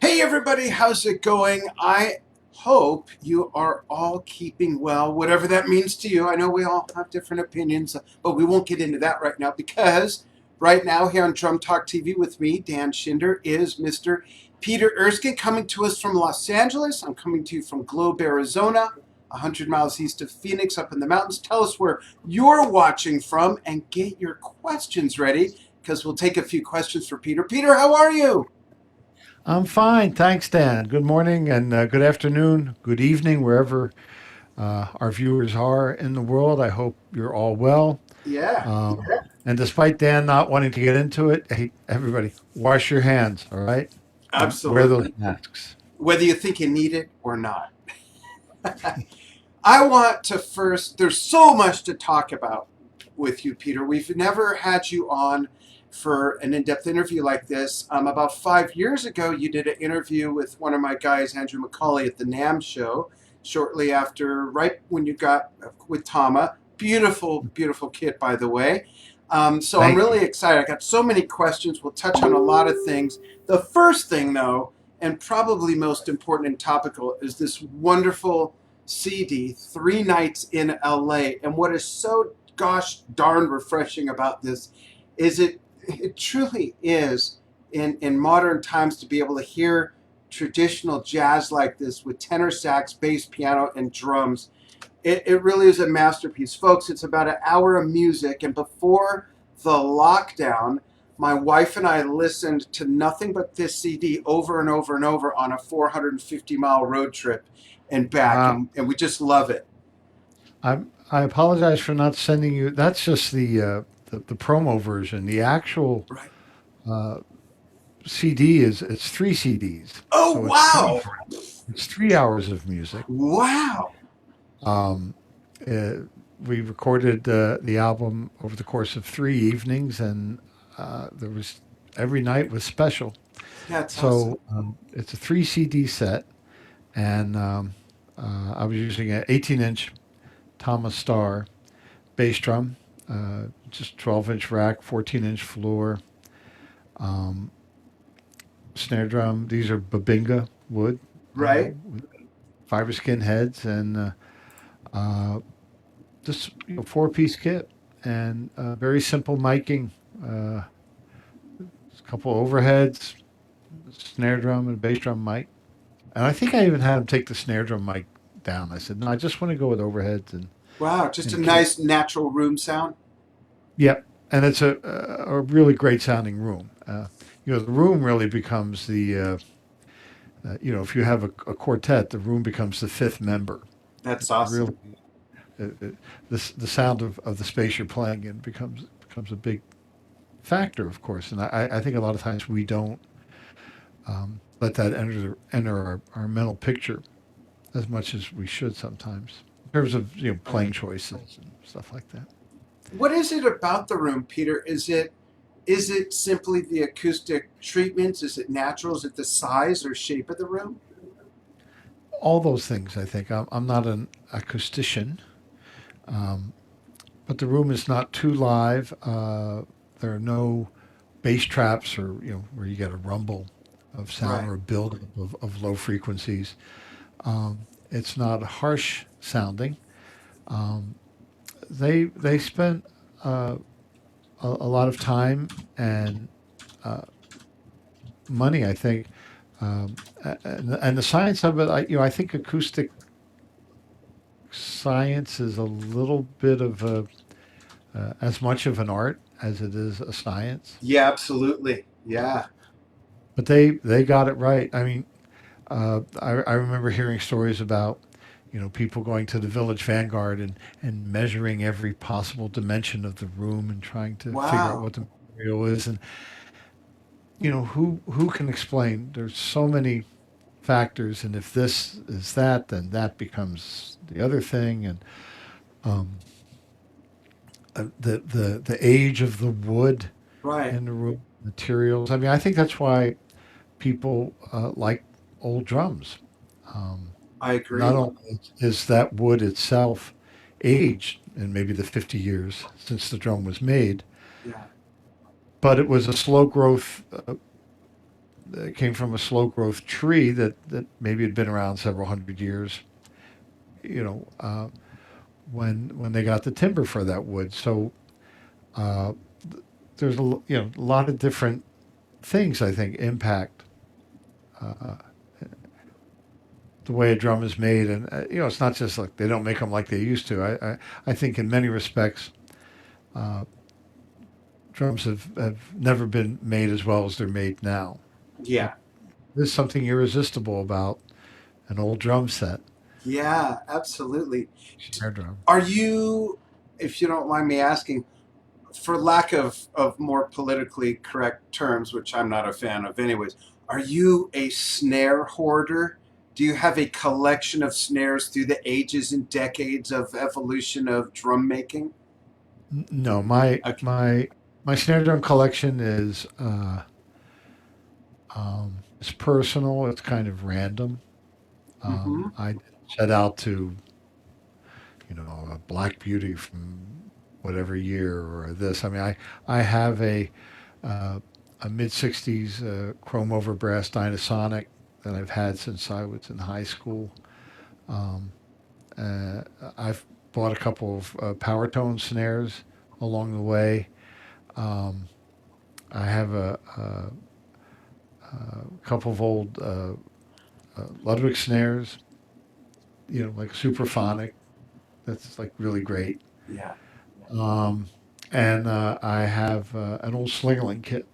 Hey everybody, how's it going? I hope you are all keeping well, whatever that means to you. I know we all have different opinions, but we won't get into that right now because right now here on Drum Talk TV with me, Dan Shinder, is Mr. Peter Erskine coming to us from Los Angeles. I'm coming to you from Globe, Arizona, 100 miles east of Phoenix up in the mountains. Tell us where you're watching from and get your questions ready because we'll take a few questions for Peter. Peter, how are you? I'm fine. Thanks, Dan. Good morning and good afternoon, good evening, wherever our viewers are in the world. I hope you're all well. Yeah. Um, and despite Dan not wanting to get into it, hey, everybody, wash your hands, all right? And wear those Absolutely. masks. Whether you think you need it or not. I want to first, there's so much to talk about with you, Peter. We've never had you on for an in depth interview like this. About 5 years ago, you did an interview with one of my guys, Andrew McCauley, at the NAM show, shortly after, right when you got with Tama. Beautiful, beautiful kid, by the way. So I'm Thank you. really excited. I got so many questions. We'll touch on a lot of things. The first thing, though, and probably most important and topical, is this wonderful CD, Three Nights in L.A. And what is so gosh darn refreshing about this is it truly is in modern times to be able to hear traditional jazz like this with tenor sax, bass, piano, and drums. It really is a masterpiece. Folks, it's about an hour of music. And before the lockdown, my wife and I listened to nothing but this CD over and over and over on a 450-mile road trip and back. Wow. And we just love it. I apologize for not sending you. That's just the promo version. The actual Right. uh, CD is it's three CDs, Oh, so wow. it's 3 hours of music. Wow. Um, uh, we recorded the album over the course of 3 evenings, and there was every night was special. That's awesome. So it's a three CD set, and I was using an 18-inch Thomas Starr bass drum, just 12-inch rack, 14-inch floor, um, snare drum. These are Babinga wood, Right. with fiber skin heads, and uh, just four-piece kit and very simple miking. Uh, a couple overheads, snare drum and bass drum mic. And I think I even had him take the snare drum mic down. I said, no, I just want to go with overheads Wow. Just a and kit. nice natural room sound. Yep. And it's a really great sounding room. The room really becomes if you have a quartet, the room becomes the fifth member. That's It awesome. really, the sound of the space you're playing in becomes a big factor, of course. And I think a lot of times we don't let that enter our mental picture as much as we should sometimes in terms of playing choices and stuff like that. What is it about the room, Peter? Is it simply the acoustic treatments? Is it natural? Is it the size or shape of the room? All those things, I think. I'm not an acoustician, um, but the room is not too live. There are no bass traps or where you get a rumble of sound Right. or a build of low frequencies. It's not harsh sounding. Um, they spent a lot of time and uh, money, I think, and the science of it. I think acoustic science is a little bit of as much of an art as it is a science. Yeah, absolutely. Yeah. But they got it right. I mean, I remember hearing stories about people going to the Village Vanguard and measuring every possible dimension of the room and trying to figure out Wow. what the material is. And who can explain? There's so many factors, and if this is that, then that becomes the other thing. And um, the age of the wood Right. in the room, materials. I mean, I think that's why people like old drums. Um, I Not agree. only is that wood itself aged in maybe the 50 years since the drum was made, Yeah. but it was a slow growth came from a slow growth tree that maybe had been around several hundred years. You know, when they got the timber for that wood. So uh, there's a lot of different things I think impact uh, the way a drum is made, and it's not just like they don't make them like they used to. I think in many respects, uh, drums have never been made as well as they're made now. But Yeah. there's something irresistible about an old drum set, Yeah, absolutely. snare drum. Are you, if you don't mind me asking, for lack of more politically correct terms, which I'm not a fan of anyways, are you a snare hoarder? Do you have a collection of snares through the ages and decades of evolution of drum making? No, my Okay. my my snare drum collection is personal. It's kind of random. Mm-hmm. I set out to, a Black Beauty from whatever year or this. I mean, I have uh, a mid '60s chrome over brass Dynasonic that I've had since I was in high school. Um, I've bought a couple of power tone snares along the way. Um, I have a couple of old Ludwig snares, like Superphonic. That's like really great. Yeah. Um, and I have an old Slingerland kit.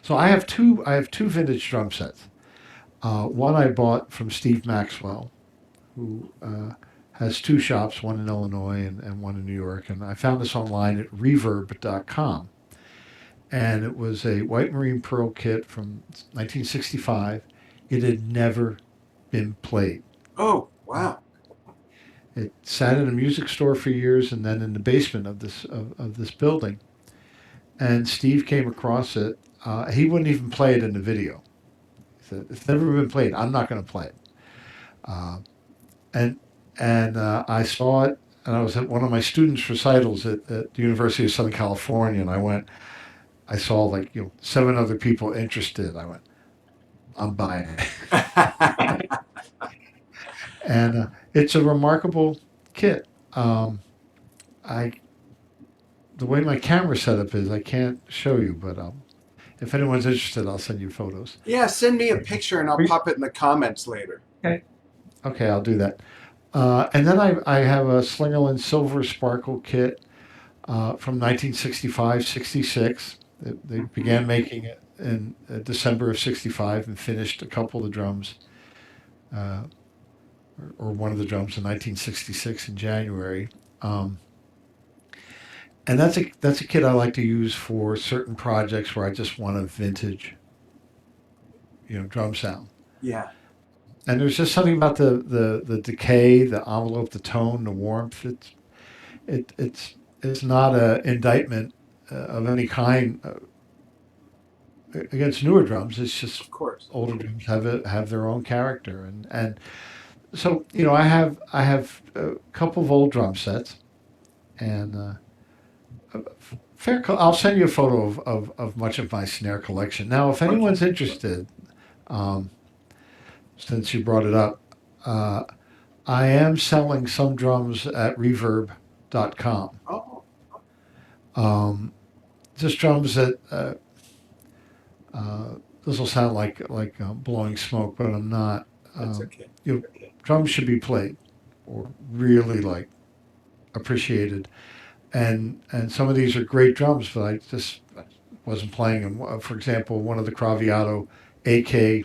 So I have two vintage drum sets. One I bought from Steve Maxwell, who has two shops, one in Illinois and one in New York. And I found this online at reverb.com. And it was a white marine pearl kit from 1965. It had never been played. Oh, Uh, wow. it sat in a music store for years, and then in the basement of this building. And Steve came across it. He wouldn't even play it in the video. He said, "It's never been played. I'm not going to play it." Uh, and I saw it, and I was at one of my students' recitals at the University of Southern California, and I went. I saw like seven other people interested. I went, "I'm buying it," and it's a remarkable kit. I The way my camera setup is, I can't show you, but if anyone's interested, I'll send you photos. Yeah, send me a picture and I'll pop it in the comments later. Okay. Okay, I'll do that. And then I have a Slingerland Silver Sparkle kit from 1965, 66. They began making it in December of 65 and finished a couple of the drums, uh, or one of the drums in 1966 in January. Um, and that's a kit I like to use for certain projects where I just want a vintage, drum sound. Yeah. And there's just something about the decay, the envelope, the tone, the warmth. It's not an indictment of any kind against newer drums. It's just Of course. older drums have their own character, and so I have a couple of old drum sets, and I'll send you a photo of much of my snare collection. Now, if Okay. anyone's interested, um, since you brought it up, uh, I am selling some drums at reverb.com. Oh, Um, just drums that this will sound like blowing smoke, but I'm not. that's Um, okay. Drums should be played or really like appreciated, and some of these are great drums, but I just wasn't playing them. For example, one of the Craviotto AK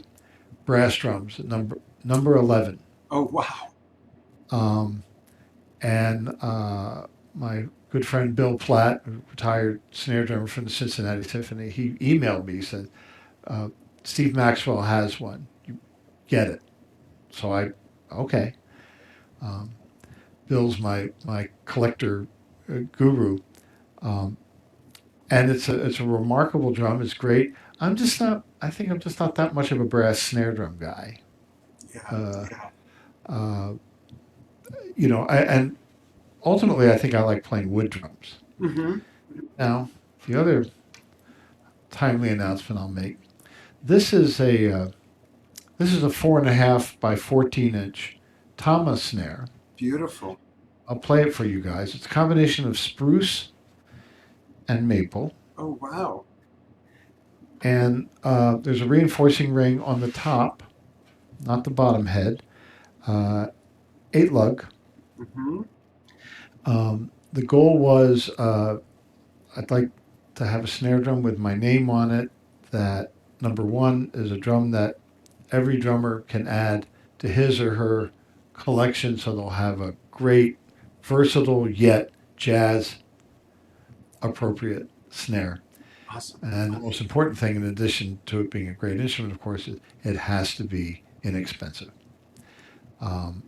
brass drums, number 11. Oh, wow. Um, and my good friend Bill Platt, a retired snare drummer from the Cincinnati Symphony, he emailed me. He said, uh, "Steve Maxwell has one. You get it." So okay. Um, Bill's my collector guru, um, and it's a remarkable drum. It's great. I'm just not. I think I'm just not that much of a brass snare drum guy. Yeah. Uh, uh, and ultimately, I think I like playing wood drums. Mm-hmm. Now, the other timely announcement I'll make: This is a 4.5 by 14-inch Tama snare. Beautiful. I'll play it for you guys. It's a combination of spruce and maple, Oh, wow. and there's a reinforcing ring on the top, not the bottom head. 8 lug. Mm-hmm. The goal was I'd like to have a snare drum with my name on it. That number one is a drum that every drummer can add to his or her collection, so they'll have a great, versatile yet jazz appropriate snare. Awesome. And the most important thing, in addition to it being a great instrument, of course, is it has to be inexpensive. Um,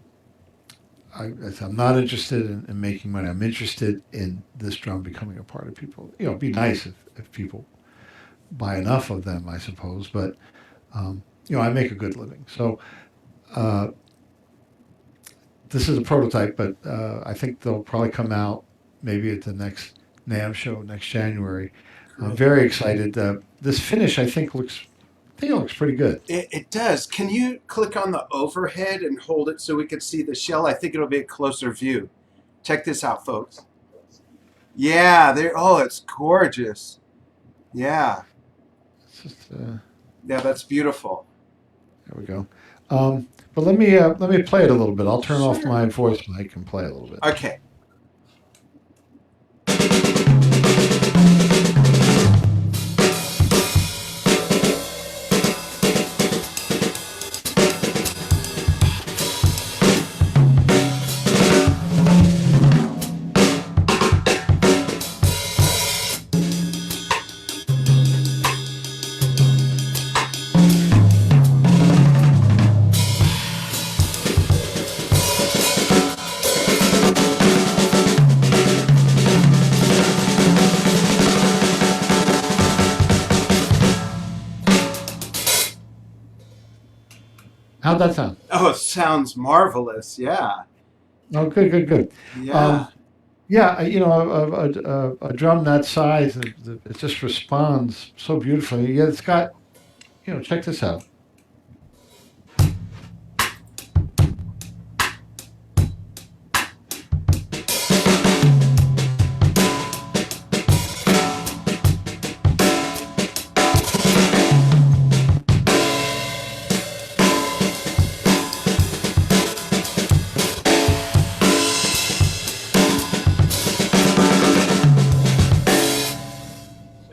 I'm not interested in making money. I'm interested in this drum becoming a part of people. It'd be nice if people buy enough of them, I suppose. But I make a good living. So uh, this is a prototype, but I think they'll probably come out maybe at the next NAMM show next January. I'm Great. very excited. This finish, I think, looks pretty good. It does. Can you click on the overhead and hold it so we can see the shell? I think it'll be a closer view. Check this out, folks. Yeah, there. Oh, it's gorgeous. Yeah, It's just, yeah, that's beautiful. there we go. But let me play it a little bit. I'll turn off Sure. my voice mic and play a little bit. Okay. How'd that sound? Oh, it sounds marvelous. Yeah, Oh, good, good, good. yeah. Um, yeah, a drum that size, it just responds so beautifully. Yeah, it's got, check this out.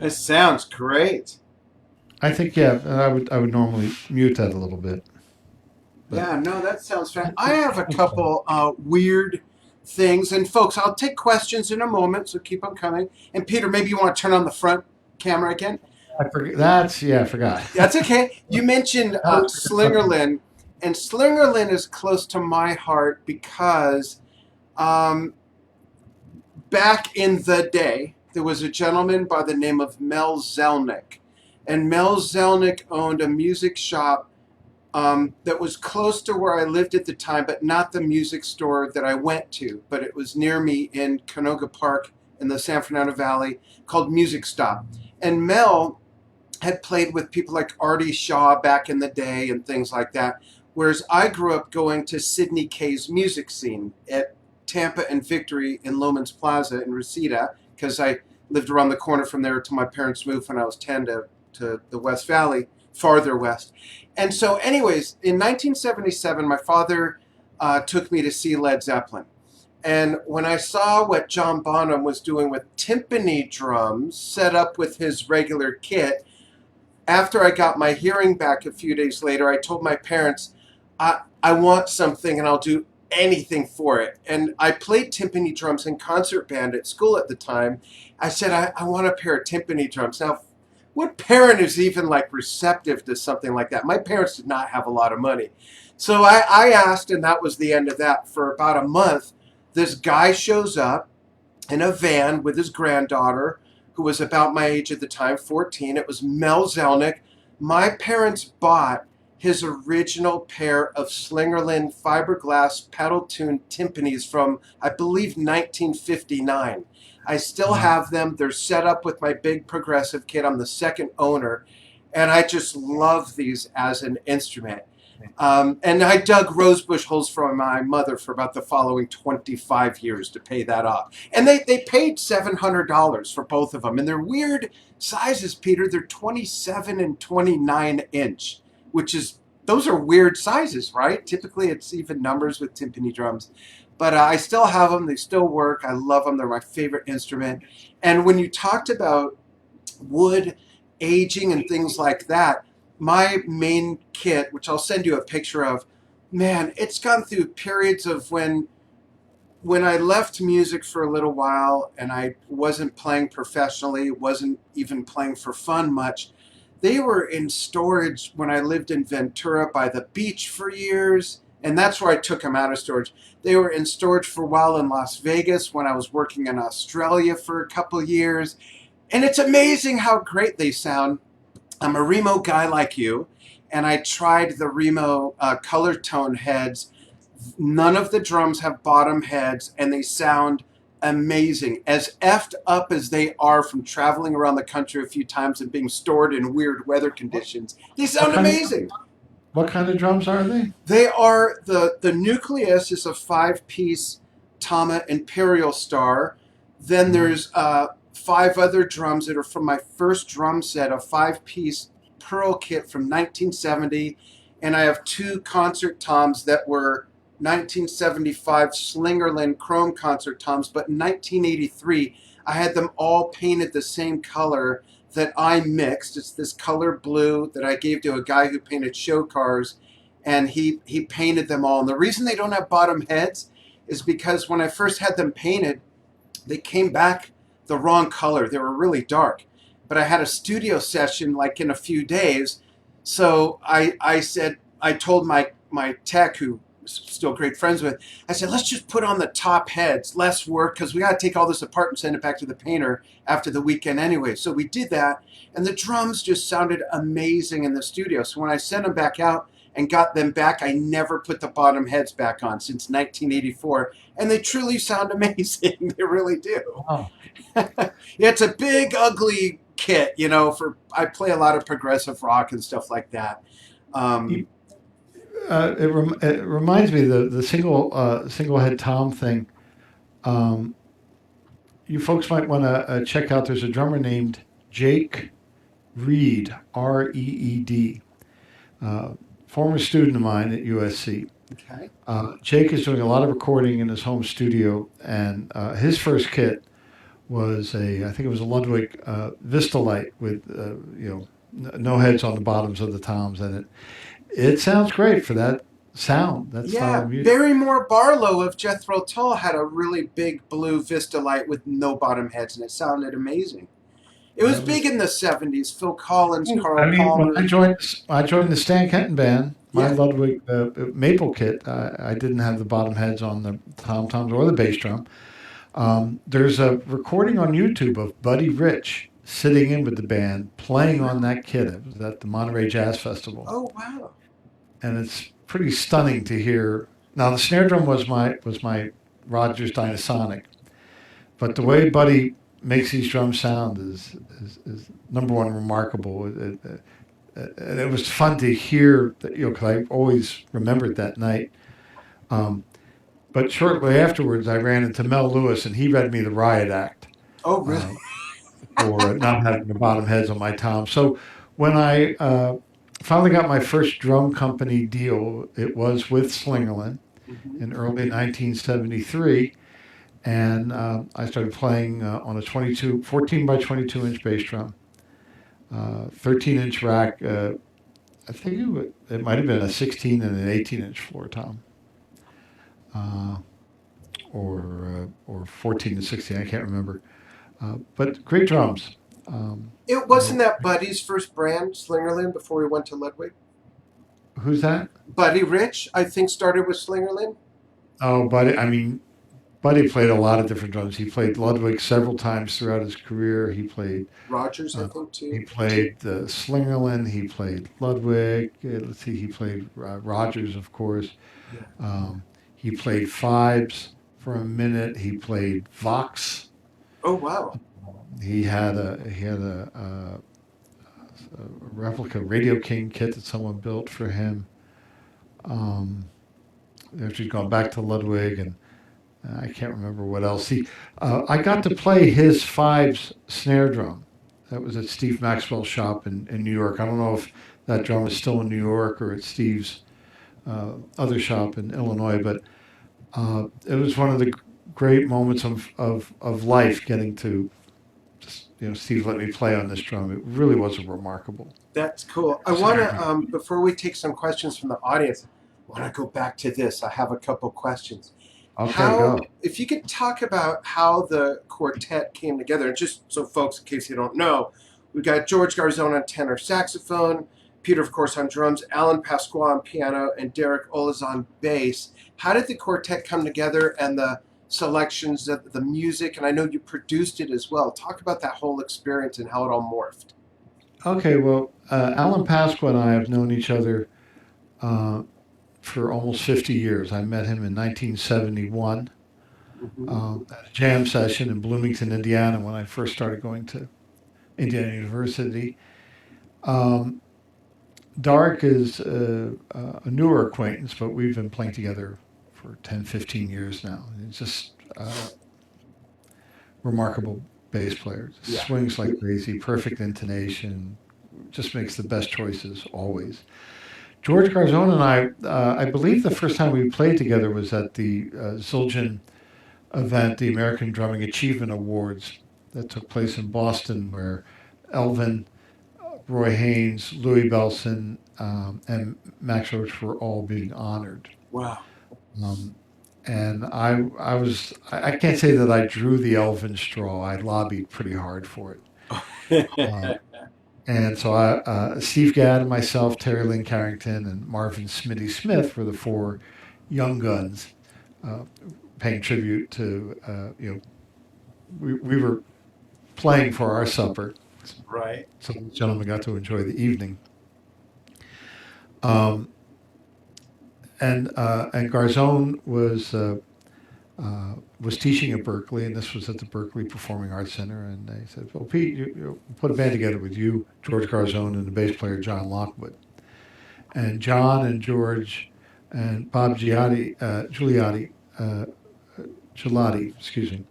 It sounds great. I think, yeah, I would normally mute that a little bit, but Yeah, no, that sounds fun. I have a couple weird things, and folks, I'll take questions in a moment, so keep them coming. And Peter, maybe you want to turn on the front camera again. I forgot. I forgot. That's okay. You mentioned That was a good question. Slingerland, and Slingerland is close to my heart because um, back in the day, there was a gentleman by the name of Mel Zelnick, and Mel Zelnick owned a music shop that was close to where I lived at the time, but not the music store that I went to. But it was near me in Canoga Park in the San Fernando Valley, called Music Stop. And Mel had played with people like Artie Shaw back in the day and things like that. Whereas I grew up going to Sidney Kay's music scene at Tampa and Victory in Loman's Plaza in Reseda, because I lived around the corner from there till my parents moved when I was 10 to the West Valley, farther west. And so, anyways, in 1977, my father took me to see Led Zeppelin. And when I saw what John Bonham was doing with timpani drums set up with his regular kit, after I got my hearing back a few days later, I told my parents, I want something and I'll do anything for it. And I played timpani drums in concert band at school at the time. I said, I want a pair of timpani drums. Now, what parent is even like receptive to something like that? My parents did not have a lot of money. So I asked, and that was the end of that. For about a month, this guy shows up in a van with his granddaughter, who was about my age at the time, 14. It was Mel Zelnick. My parents bought his original pair of Slingerland fiberglass pedal-tuned timpanis from, I believe, 1959. I still Wow. have them. They're set up with my big progressive kit. I'm the second owner. and I just love these as an instrument. And I dug rosebush holes for my mother for about the following 25 years to pay that off. And they paid $700 for both of them. And they're weird sizes, Peter. They're 27 and 29 inch, which is, those are weird sizes, right? Typically it's even numbers with timpani drums. But I still have them. They still work. I love them. They're my favorite instrument. And when you talked about wood aging and things like that, my main kit, which I'll send you a picture of, man, it's gone through periods of when I left music for a little while and I wasn't playing professionally, wasn't even playing for fun much. They were in storage when I lived in Ventura by the beach for years, and that's where I took them out of storage. They were in storage for a while in Las Vegas when I was working in Australia for a couple years. And it's amazing how great they sound. I'm a Remo guy like you, and I tried the Remo color tone heads. None of the drums have bottom heads, and they sound amazing. As effed up as they are from traveling around the country a few times and being stored in weird weather conditions, they sound amazing. What kind of drums are they? They are, the nucleus is a 5-piece Tama Imperial Star. Then there's 5 other drums that are from my first drum set, a 5-piece Pearl kit from 1970. And I have 2 concert toms that were 1975 Slingerland chrome concert toms. But in 1983, I had them all painted the same color that I mixed. It's this color blue that I gave to a guy who painted show cars, and he painted them all. And the reason they don't have bottom heads is because when I first had them painted, they came back the wrong color. They were really dark. But I had a studio session like in a few days. So I said, I told my tech, who still great friends with, I said, let's just put on the top heads, less work, because we got to take all this apart and send it back to the painter after the weekend anyway. So we did that, and the drums just sounded amazing in the studio. So when I sent them back out and got them back, I never put the bottom heads back on since 1984, and they truly sound amazing. They really do. Oh. Yeah, it's a big, ugly kit, you know, I play a lot of progressive rock and stuff like that. It reminds me of the single head tom thing. You folks might want to check out. There's a drummer named Jake Reed, Reed, former student of mine at USC. Okay. Jake is doing a lot of recording in his home studio, and his first kit was I think it was a Ludwig Vistalite with no heads on the bottoms of the toms, and it sounds great for that sound. That style of music. Barrymore Barlow of Jethro Tull had a really big blue Vistalite with no bottom heads, and it sounded amazing. It was big in the 70s. Phil Collins, Carl Palmer. When I joined the Stan Kenton band, my Ludwig Maple kit, I didn't have the bottom heads on the tom-toms or the bass drum. There's a recording on YouTube of Buddy Rich sitting in with the band playing on that kit. It was at the Monterey Jazz Festival. Oh, wow. And it's pretty stunning to hear. Now the snare drum was my Rogers Dynasonic, but the way Buddy makes these drums sound is number one, remarkable. And it was fun to hear that, because I always remembered that night. But shortly afterwards, I ran into Mel Lewis, and he read me the riot act. Oh, really? For not having the bottom heads on my tom. So when I finally got my first drum company deal, it was with Slingerland in early 1973. And I started playing on a 14 by 22 inch bass drum, 13-inch rack. I think it might have been a 16 and an 18-inch floor tom, or 14 to 16. I can't remember. But great drums. It wasn't that Buddy's first brand, Slingerland, before he went to Ludwig? Who's that? Buddy Rich, I think, started with Slingerland. Oh, Buddy played a lot of different drums. He played Ludwig several times throughout his career. He played Rogers, I think, too. He played Slingerland. He played Ludwig. Let's see, he played Rogers, of course. He played Fibes for a minute. He played Vox. Oh, wow. He had a replica Radio King kit that someone built for him. Um, After he'd gone back to Ludwig, and I can't remember what else. I got to play his fives snare drum. That was at Steve Maxwell's shop in New York. I don't know if that drum is still in New York or at Steve's other shop in Illinois, but it was one of the great moments of life getting to just, Steve let me play on this drum. It really was remarkable. That's cool. I want to, before we take some questions from the audience, I want to go back to this. I have a couple questions. Okay, go. If you could talk about how the quartet came together, just so folks, in case you don't know, we've got George Garzone on tenor saxophone, Peter, of course, on drums, Alan Pasqua on piano, and Derek Olas on bass. How did the quartet come together and the selections, the music, and I know you produced it as well. Talk about that whole experience and how it all morphed. Okay, well, Alan Pasqua and I have known each other for almost 50 years. I met him in 1971 at a jam session in Bloomington, Indiana, when I first started going to Indiana University. Dark is a newer acquaintance, but we've been playing together for 10, 15 years now. It's just remarkable bass player. Swings like crazy, perfect intonation, just makes the best choices always. George Garzone and I believe the first time we played together was at the Zildjian event, the American Drumming Achievement Awards, that took place in Boston, where Elvin, Roy Haynes, Louis Bellson, and Max Roach were all being honored. Wow. And I can't say that I drew the Elvin straw. I lobbied pretty hard for it. And so Steve Gadd and myself, Terry Lynn Carrington, and Marvin Smitty Smith were the four young guns paying tribute to, we were playing for our supper. Right. So the gentlemen got to enjoy the evening. And Garzone was teaching at Berkeley, and this was at the Berkeley Performing Arts Center. And they said, "Well, Pete, you put a band together with you, George Garzone, and the bass player John Lockwood." And John and George and Bob Giuliotti, excuse me,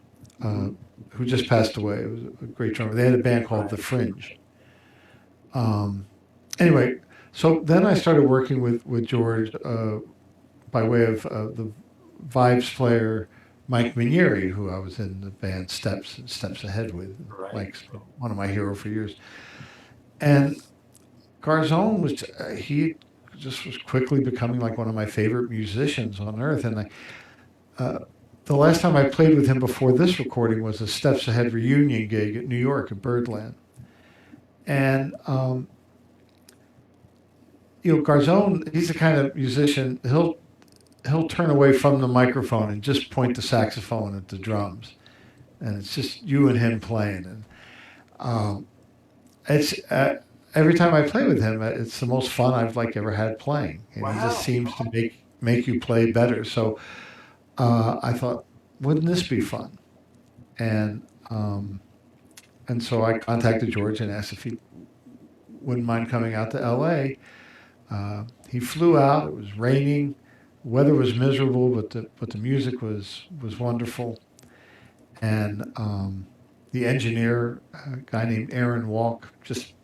who just passed away. It was a great drummer. They had a band called The Fringe. Anyway, so then I started working with George by way of the vibes player Mike Minieri, who I was in the band Steps Ahead with. Right. Mike's one of my heroes for years. And Garzone he just was quickly becoming like one of my favorite musicians on earth. And the last time I played with him before this recording was a Steps Ahead reunion gig at New York at Birdland. And Garzone, he's the kind of musician, he'll turn away from the microphone and just point the saxophone at the drums, and it's just you and him playing. And it's every time I play with him, it's the most fun I've ever had playing, and he just seems to make you play better. So I thought, wouldn't this be fun? And so I contacted George and asked if he wouldn't mind coming out to L.A. He flew out. It was raining. Weather was miserable, but the music was wonderful. And the engineer, a guy named Aaron Walk, just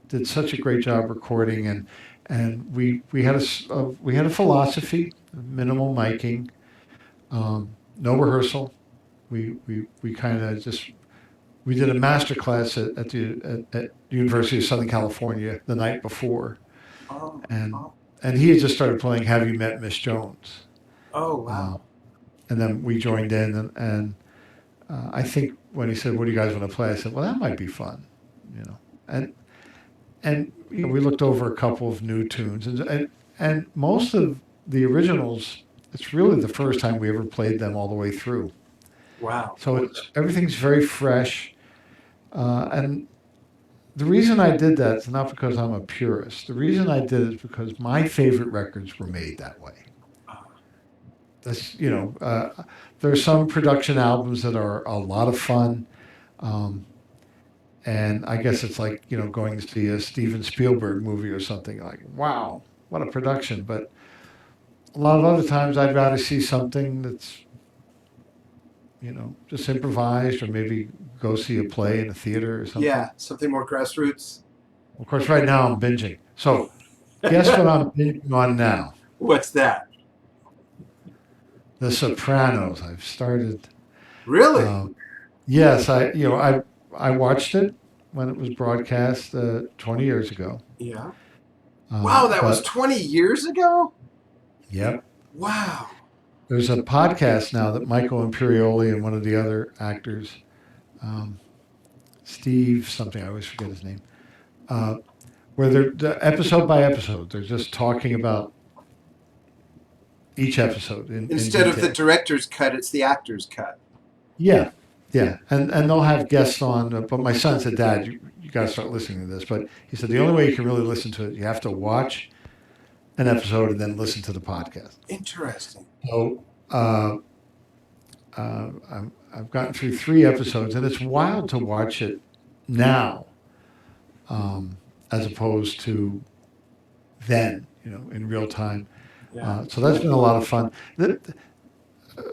did such a great job recording. And we had a philosophy: minimal miking, no rehearsal. We kind of we did a master class at the University of Southern California the night before. And he had just started playing Have You Met Miss Jones? Oh, wow. And then we joined in, and I think when he said, "What do you guys want to play?" I said, "Well, that might be fun," And we looked over a couple of new tunes, and most of the originals, it's really the first time we ever played them all the way through. Wow. So everything's very fresh, and the reason I did that is not because I'm a purist. The reason I did it is because my favorite records were made that way. That's, there are some production albums that are a lot of fun, And I guess it's like, going to see a Steven Spielberg movie or something like, wow, what a production. But a lot of other times I'd rather see something that's, just improvised, or maybe go see a play in a theater or something. Yeah, something more grassroots. Of course, right now I'm binging. So guess what I'm binging on now? What's that? The Sopranos. I've started. Really? Um, yes, I watched it when it was broadcast 20 years ago. Yeah. Wow, that was But 20 years ago? yep, Wow. there's a podcast now that Michael Imperioli and one of the other actors, um, Steve something, I always forget his name, uh, where they're episode by episode, they're just talking about each episode in Instead of the detail. director's cut, it's the actor's cut. Yeah, yeah, and they'll have guests on. But my son said, "Dad, you got to start listening to this." But he said the only way you can really listen to it, you have to watch an episode and then listen to the podcast. Interesting. So I've gotten through 3 episodes, and it's wild to watch it now, as opposed to then, in real time. Yeah. So that's been a lot of fun.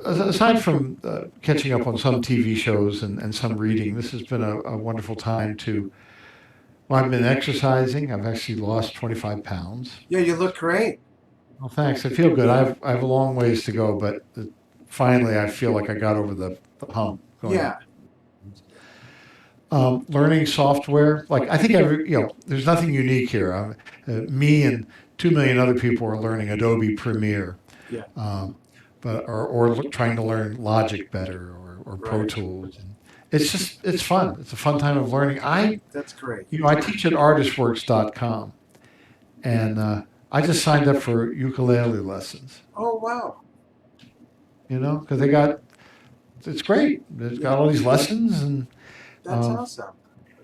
Aside from catching up on some TV shows and some reading, this has been a wonderful time to. Well, I've been exercising. I've actually lost 25 pounds. Yeah, you look great. Well, thanks. I feel good. I have a long ways to go, but finally I feel like I got over the hump. Yeah. Learning software, like I think there's nothing unique here. Me and 2 million other people are learning Adobe Premiere. Yeah. But or trying to learn Logic better, or Pro Right. Tools. And it's fun. It's a fun time of learning. That's great. I teach at artistworks.com, and I just signed up for ukulele lessons. Oh, wow. Because it's great. It's got all these lessons, and That's um, awesome.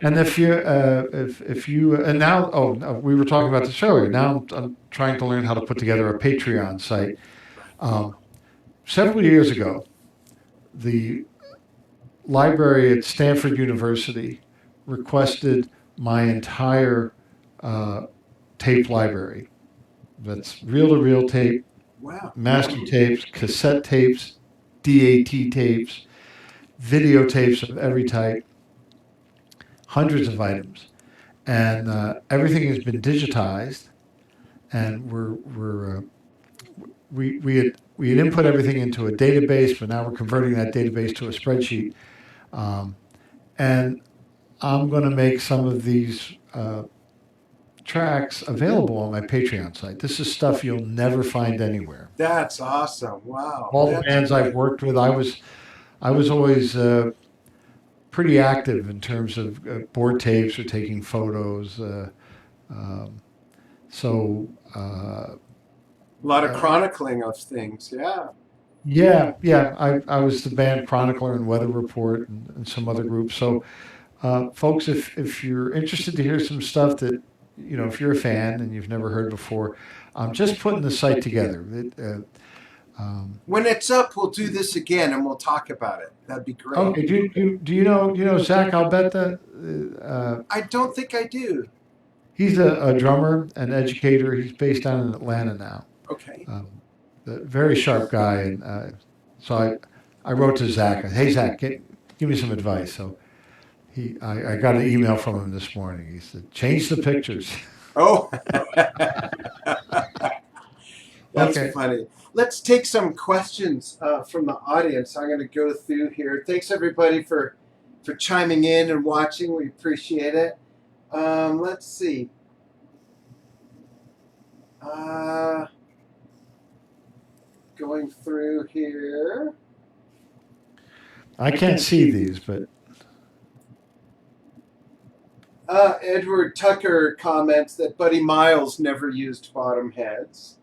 and if you and now we were talking about this earlier. Now I'm trying to learn how to put together a Patreon site. Several years ago, the library at Stanford University requested my entire tape library. That's reel-to-reel tape, Wow. master tapes, cassette tapes, DAT tapes, videotapes of every type, hundreds of items, and everything has been digitized. And we had input everything into a database, but now we're converting that database to a spreadsheet. And I'm going to make some of these tracks available on my Patreon site. This is stuff you'll never find anywhere. That's awesome. Wow. All the That's bands I've great. worked with, I was always pretty active in terms of board tapes or taking photos. So A lot of chronicling of things. Yeah. yeah. I was the band Chronicler and Weather Report and some other groups. So folks, if you're interested to hear some stuff that, if you're a fan and you've never heard before, I'm just putting the site together. When it's up, we'll do this again and we'll talk about it. That'd be great. Okay, do you know Zach Albetta? I don't think I do. He's a drummer and educator. He's based down in Atlanta now. Okay. A very sharp guy, and so I wrote to Zach. Hey Zach, give me some advice. So I got an email from him this morning. He said, change the pictures. Oh. That's Okay. funny. Let's take some questions from the audience. I'm going to go through here. Thanks everybody for chiming in and watching. We appreciate it. Let's see. Going through here. I can't see these, but Edward Tucker comments that Buddy Miles never used bottom heads.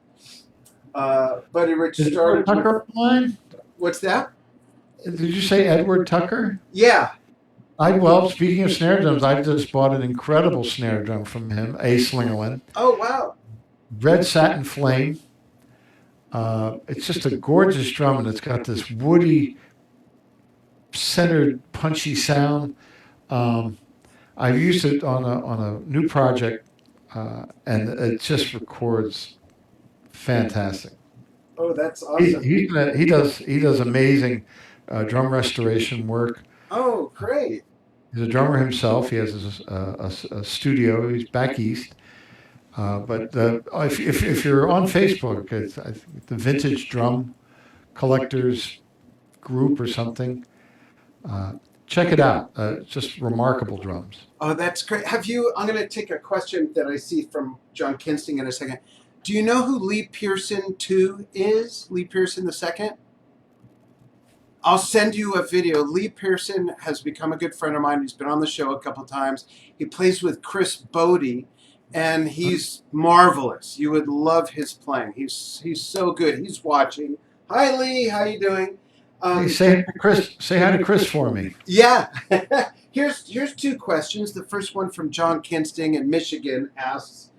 Buddy Rich is started. Edward Tucker online? What's that? Did you say Edward Tucker? Yeah. Well, speaking of snare drums, I just bought an incredible snare drum from him, a Slingerland, Oh, wow. red satin flame. It's just a gorgeous drum, and it's got this woody, centered, punchy sound. I've used it on a new project, and it just records fantastic. Oh, that's awesome. He does amazing drum restoration work. Oh, great. He's a drummer himself. He has a studio. He's back east. But if you're on Facebook, it's I think the Vintage Drum Collectors Group or something. Uh, Check it out. Just remarkable drums. Oh, that's great. Have you? I'm going to take a question that I see from John Kinsting in a second. Do you know who Lee Pearson II is? Lee Pearson II? I'll send you a video. Lee Pearson has become a good friend of mine. He's been on the show a couple times. He plays with Chris Bodie, and he's marvelous. You would love his playing. He's so good. He's watching. Hi, Lee. How you doing? Hey, say hi to Chris for me. Yeah. Here's two questions. The first one from John Kinsting in Michigan asks,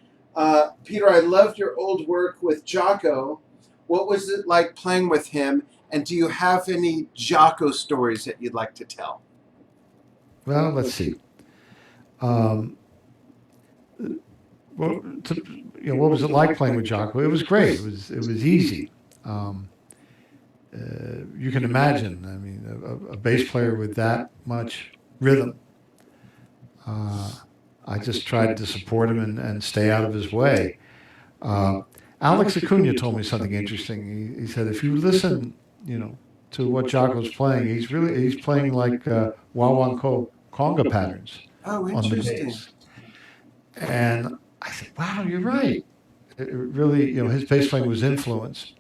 Peter, I loved your old work with Jocko. What was it like playing with him? And do you have any Jocko stories that you'd like to tell? Well, let's see. Um, well, what was it like playing with Jocko? It was great. It was easy. Um, you can imagine. I mean, a bass player with that much rhythm. Uh, I just tried to support him and stay out of his way. Uh, Alex Acuna told me something interesting. He said if you listen, to what Jocko's playing, he's playing like Wawanko conga patterns Oh, on the interesting. bass. And I said, wow, you're right. It really, his bass playing was influenced.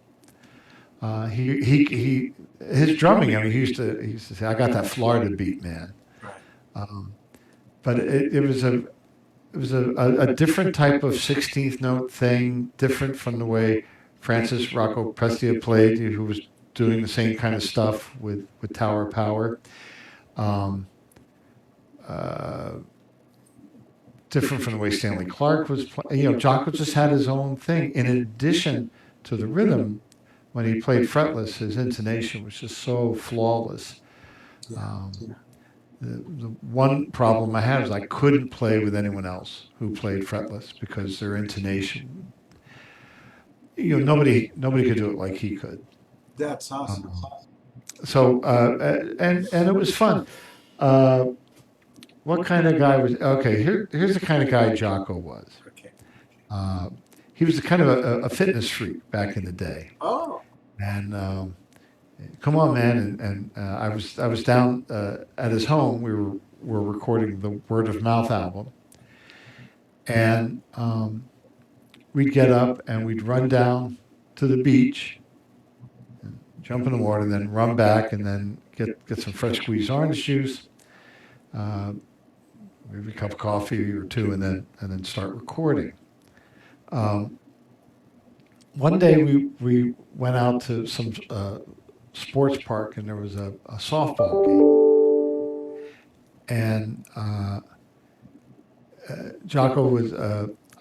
His drumming. I mean, he used to say, "I got that Florida beat, man." Right. Um, but it was a different type of 16th note thing, different from the way Francis Rocco Prestia played, who was doing the same kind of stuff with Tower Power. Um, uh, Different from the way Stanley Clark was playing. Jocko just had his own thing. In addition to the rhythm, when he played fretless, his intonation was just so flawless. Um, the one problem I had was I couldn't play with anyone else who played fretless because their intonation, nobody could do it like he could. That's awesome. And it was fun. Uh, what kind of guy was? Okay, here's the kind of guy Jocko was. Okay. Uh, he was kind of a fitness freak back in the day, Oh. and come on, man! And I was down at his home. Were recording the Word of Mouth album, and we'd get up and we'd run down to the beach, and jump in the water, and then run back, and then get some fresh squeezed orange juice, maybe a cup of coffee or two, and then start recording. Um, One day we went out to some sports park, and there was a softball game, and Jocko was.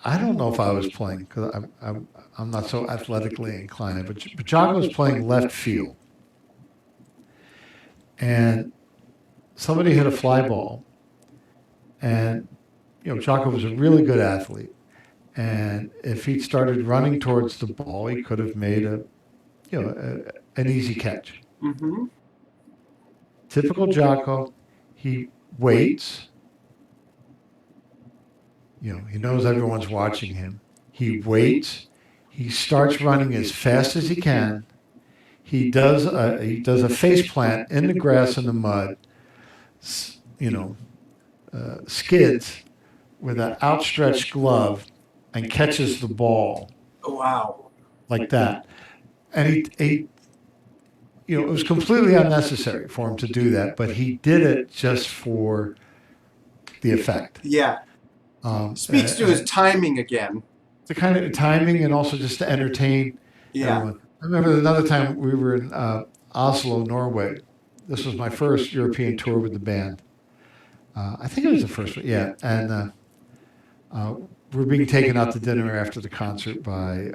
I don't know if I was playing because I'm not so athletically inclined, but Jocko was playing left field, and somebody hit a fly ball, and Jocko was a really good athlete, and if he'd started running towards the ball, he could have made an easy catch. Mm-hmm. Typical Jocko, he waits. He knows everyone's watching him. He waits. He starts running as fast as he can. He does a face plant in the grass and the mud. Skids with an outstretched glove and catches the ball Wow. like that. And it was completely unnecessary for him to do that, but he did it just for the effect. Yeah. Speaks to his timing again. The kind of timing, and also just to entertain everyone. I remember another time we were in Oslo, Norway. This was my first European tour with the band. I think it was the first one, yeah. And we were being taken out to dinner after the concert by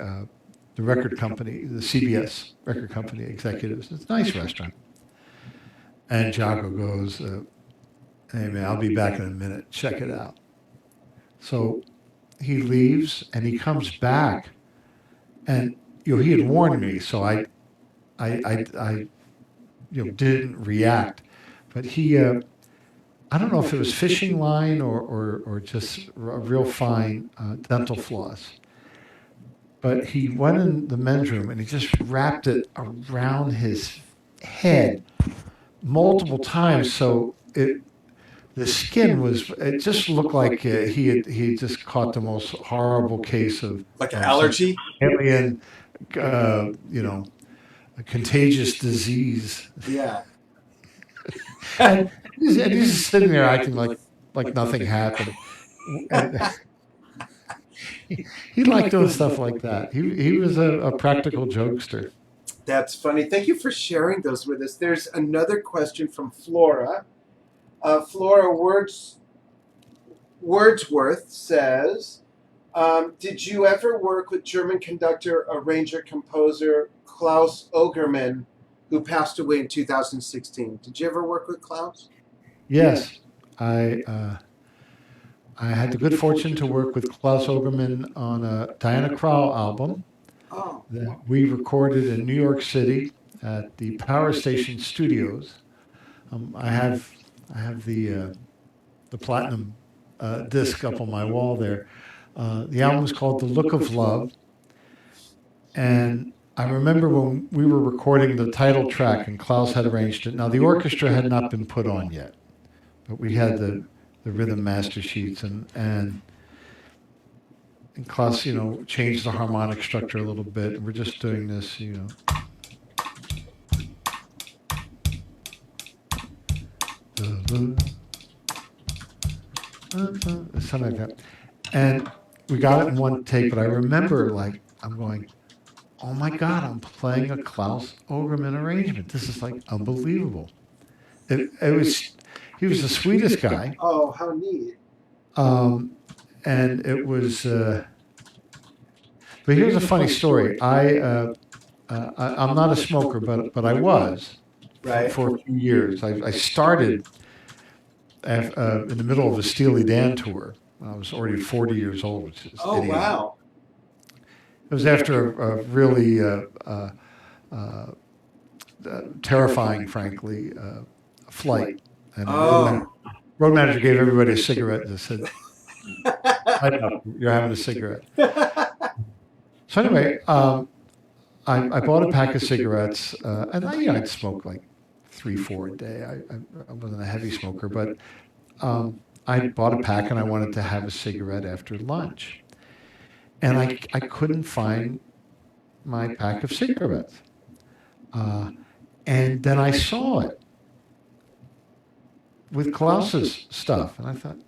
the record company, the CBS record company executives. It's a nice restaurant. And Jocko goes, Hey man, I'll be back in a minute. Check it out. So he leaves and he comes back, and he had warned me, so I didn't react. But I don't know if it was fishing line or just a real fine dental floss. But he went in the men's room and he just wrapped it around his head multiple times. So the skin it just looked like he had just caught the most horrible case of Like an some allergy? alien, a contagious disease. Yeah. And he's just sitting there acting like nothing happened. And he liked doing stuff like that. He was a practical jokester. That's funny. Thank you for sharing those with us. There's another question from Flora. Flora Wordsworth says, did you ever work with German conductor, arranger, composer Klaus Ogerman, who passed away in 2016? Did you ever work with Klaus? Yes, I had the good fortune to work with Klaus Ogerman on a Diana Krall album Oh, that we recorded in New York City at the Power Station Studios. I have the platinum disc up on my wall there. The album was called The Look of Love, and I remember when we were recording the title track and Klaus had arranged it. Now the orchestra had not been put on yet, but we had the rhythm master sheets and Klaus, changed the harmonic structure a little bit. And we're just doing this, something like that. And we got it in one take, but I remember I'm going, oh my God, I'm playing a Klaus Ogerman arrangement. This is like unbelievable. He was the sweetest guy. oh, how neat. And it was, but here's a funny story. I'm not a smoker, but I was Right. for a few years. I started in the middle of a Steely Dan tour. I was already 40 years old, which is Oh, idiotic. wow. It was after a really terrifying, frankly, flight. And Oh. road manager gave everybody a cigarette and said, "Light up, you're having a cigarette." So anyway, I bought a pack of cigarettes, and I'd smoke like 3, 4 a day. I wasn't a heavy smoker, but I bought a pack and I wanted to have a cigarette after lunch. And I couldn't find my pack of cigarettes. And then I saw it with Klaus's stuff. And I thought,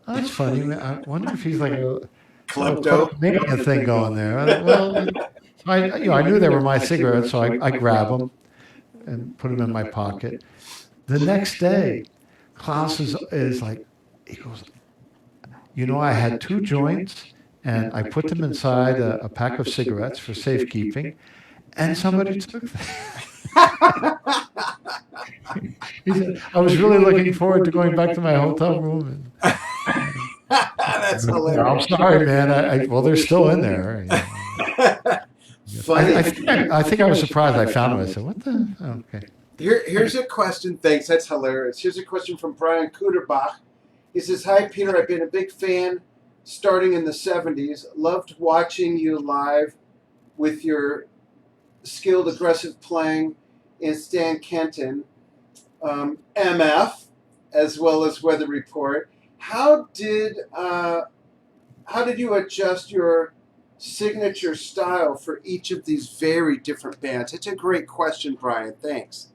oh, that's funny. I wonder if he's like a Klepto. thing going there. Well, I knew they were my cigarettes, so I grabbed them and put them in my pocket. The next day, Klaus is like, he goes, I had 2 joints and I put them inside a pack of cigarettes for safekeeping, and somebody took them. He said, I was really looking forward to going back to my hotel room. That's I'm hilarious. sorry, man. Well, they're still in there. Funny. I think I was surprised I found them. I said, what the? Oh, okay. Here's a question. Thanks. That's hilarious. Here's a question from Brian Kuderbach. He says, hi, Peter. I've been a big fan starting in the 70s. Loved watching you live with your skilled, aggressive playing in Stan Kenton, MF, as well as Weather Report. How did you adjust your signature style for each of these very different bands? It's a great question, Brian. Thanks.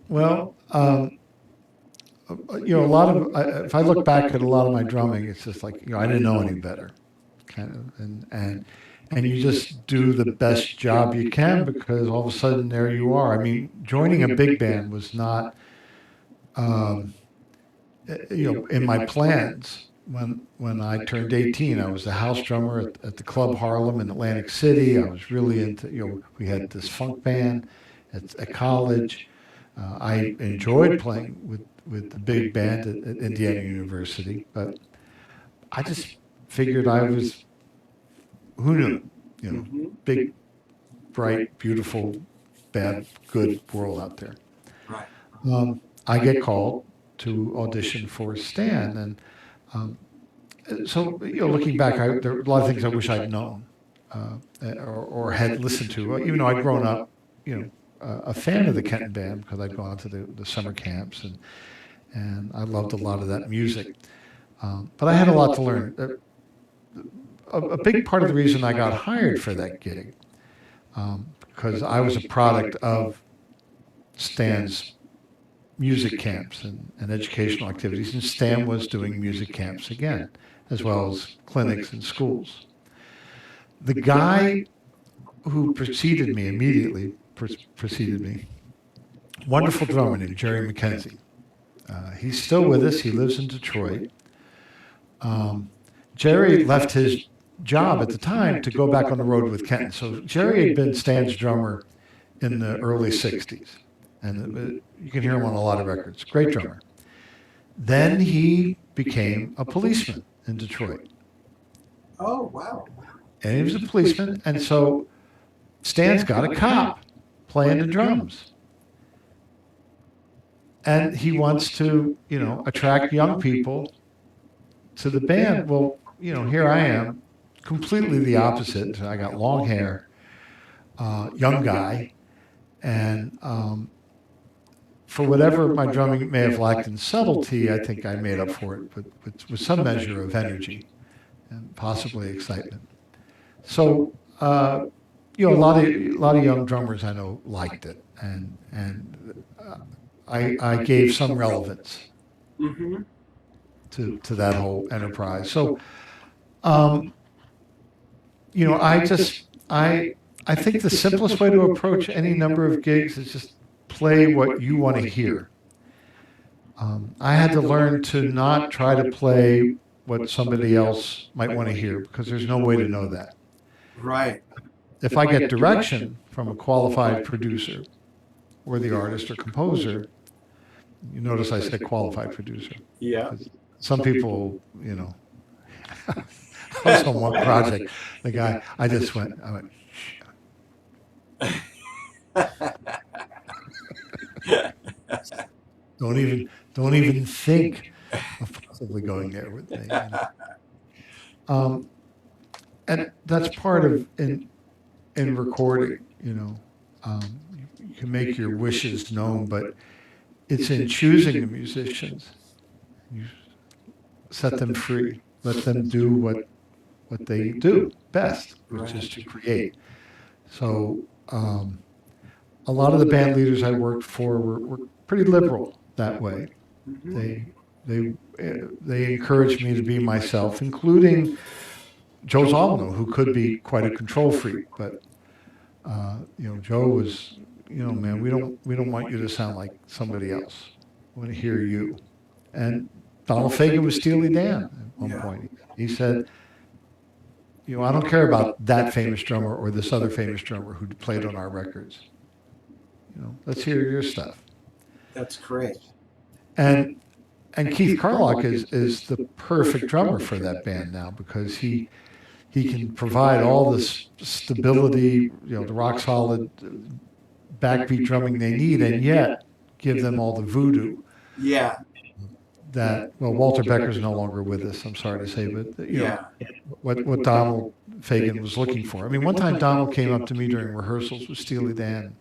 Well, a lot of if I look back at a lot of my drumming, it's just like I didn't know any better, kind of, and you just do the best job you can because all of a sudden there you are. I mean, joining a big band was not, in my plans. When I turned 18, I was the house drummer at the Club Harlem in Atlantic City. I was really into, we had this funk band at college. I enjoyed playing with the big band at Indiana University, but I just figured I was, who knew, Mm-hmm. big, bright, beautiful, bad, good world out there. Right. I get called to audition for Stan, and so looking back, there are a lot of things I wish I'd known or had listened to, even though I'd grown up, a fan of the Kenton Band because I'd gone to the summer camps and I loved a lot of that music. But I had a lot to learn. A big part of the reason I got hired for that gig, because I was a product of Stan's music camps and educational activities, and Stan was doing music camps again, as well as clinics and schools. The guy who preceded me immediately, wonderful drummer named Jerry Mckenzie. He's still with us. He lives in Detroit. Jerry left his job at the time to go back on the road with Kenton. So Jerry had been Stan's drummer in the early 60s. And you can hear him on a lot of records. Great drummer. Then he became a policeman in Detroit. Oh, wow. And he was a policeman. And so Stan's got a cop playing the drums. And he wants to, attract young people to the band. Well, here I am, completely the opposite. I got long hair, young guy, and for whatever my drumming may have lacked in subtlety, I think I made up for it with some measure of energy and possibly excitement. So, a lot of young drummers I know liked it, and I gave some relevance Mm-hmm. to that whole enterprise. So, I think the simplest way to approach any number of gigs is just play what you want to hear. I had to learn to not try to play what somebody else might want to hear because there's no way to know that. Right. If I get direction from a qualified producer or the artist or composer, you notice I said qualified producer. Yeah. Some people, I was on one project. The guy, I went, don't even think of possibly going there with me. And that's part of in recording. You can make your wishes known, but it's in choosing the musicians. You set them free. Let them do what they do best, which is to create. So a lot of the band leaders I worked for were pretty liberal that way. Mm-hmm. They encouraged me to be myself, including Joe Zawinul, who could be quite a control freak, but Joe was, man, we don't want you to sound like somebody else. We want to hear you. And Donald Fagen was Steely Dan at one point. He said, I don't care about that famous drummer or this other famous drummer who played on our records. Let's hear your stuff. That's great. And Keith Carlock is the perfect drummer for that band now because he can provide all this stability, the rock solid backbeat drumming they need, and yet give them all the voodoo. Yeah. That Walter Becker's no longer with us. I'm sorry to say, but what Donald Fagen was looking for. I mean, one time Donald came up to me during rehearsals with Steely Dan,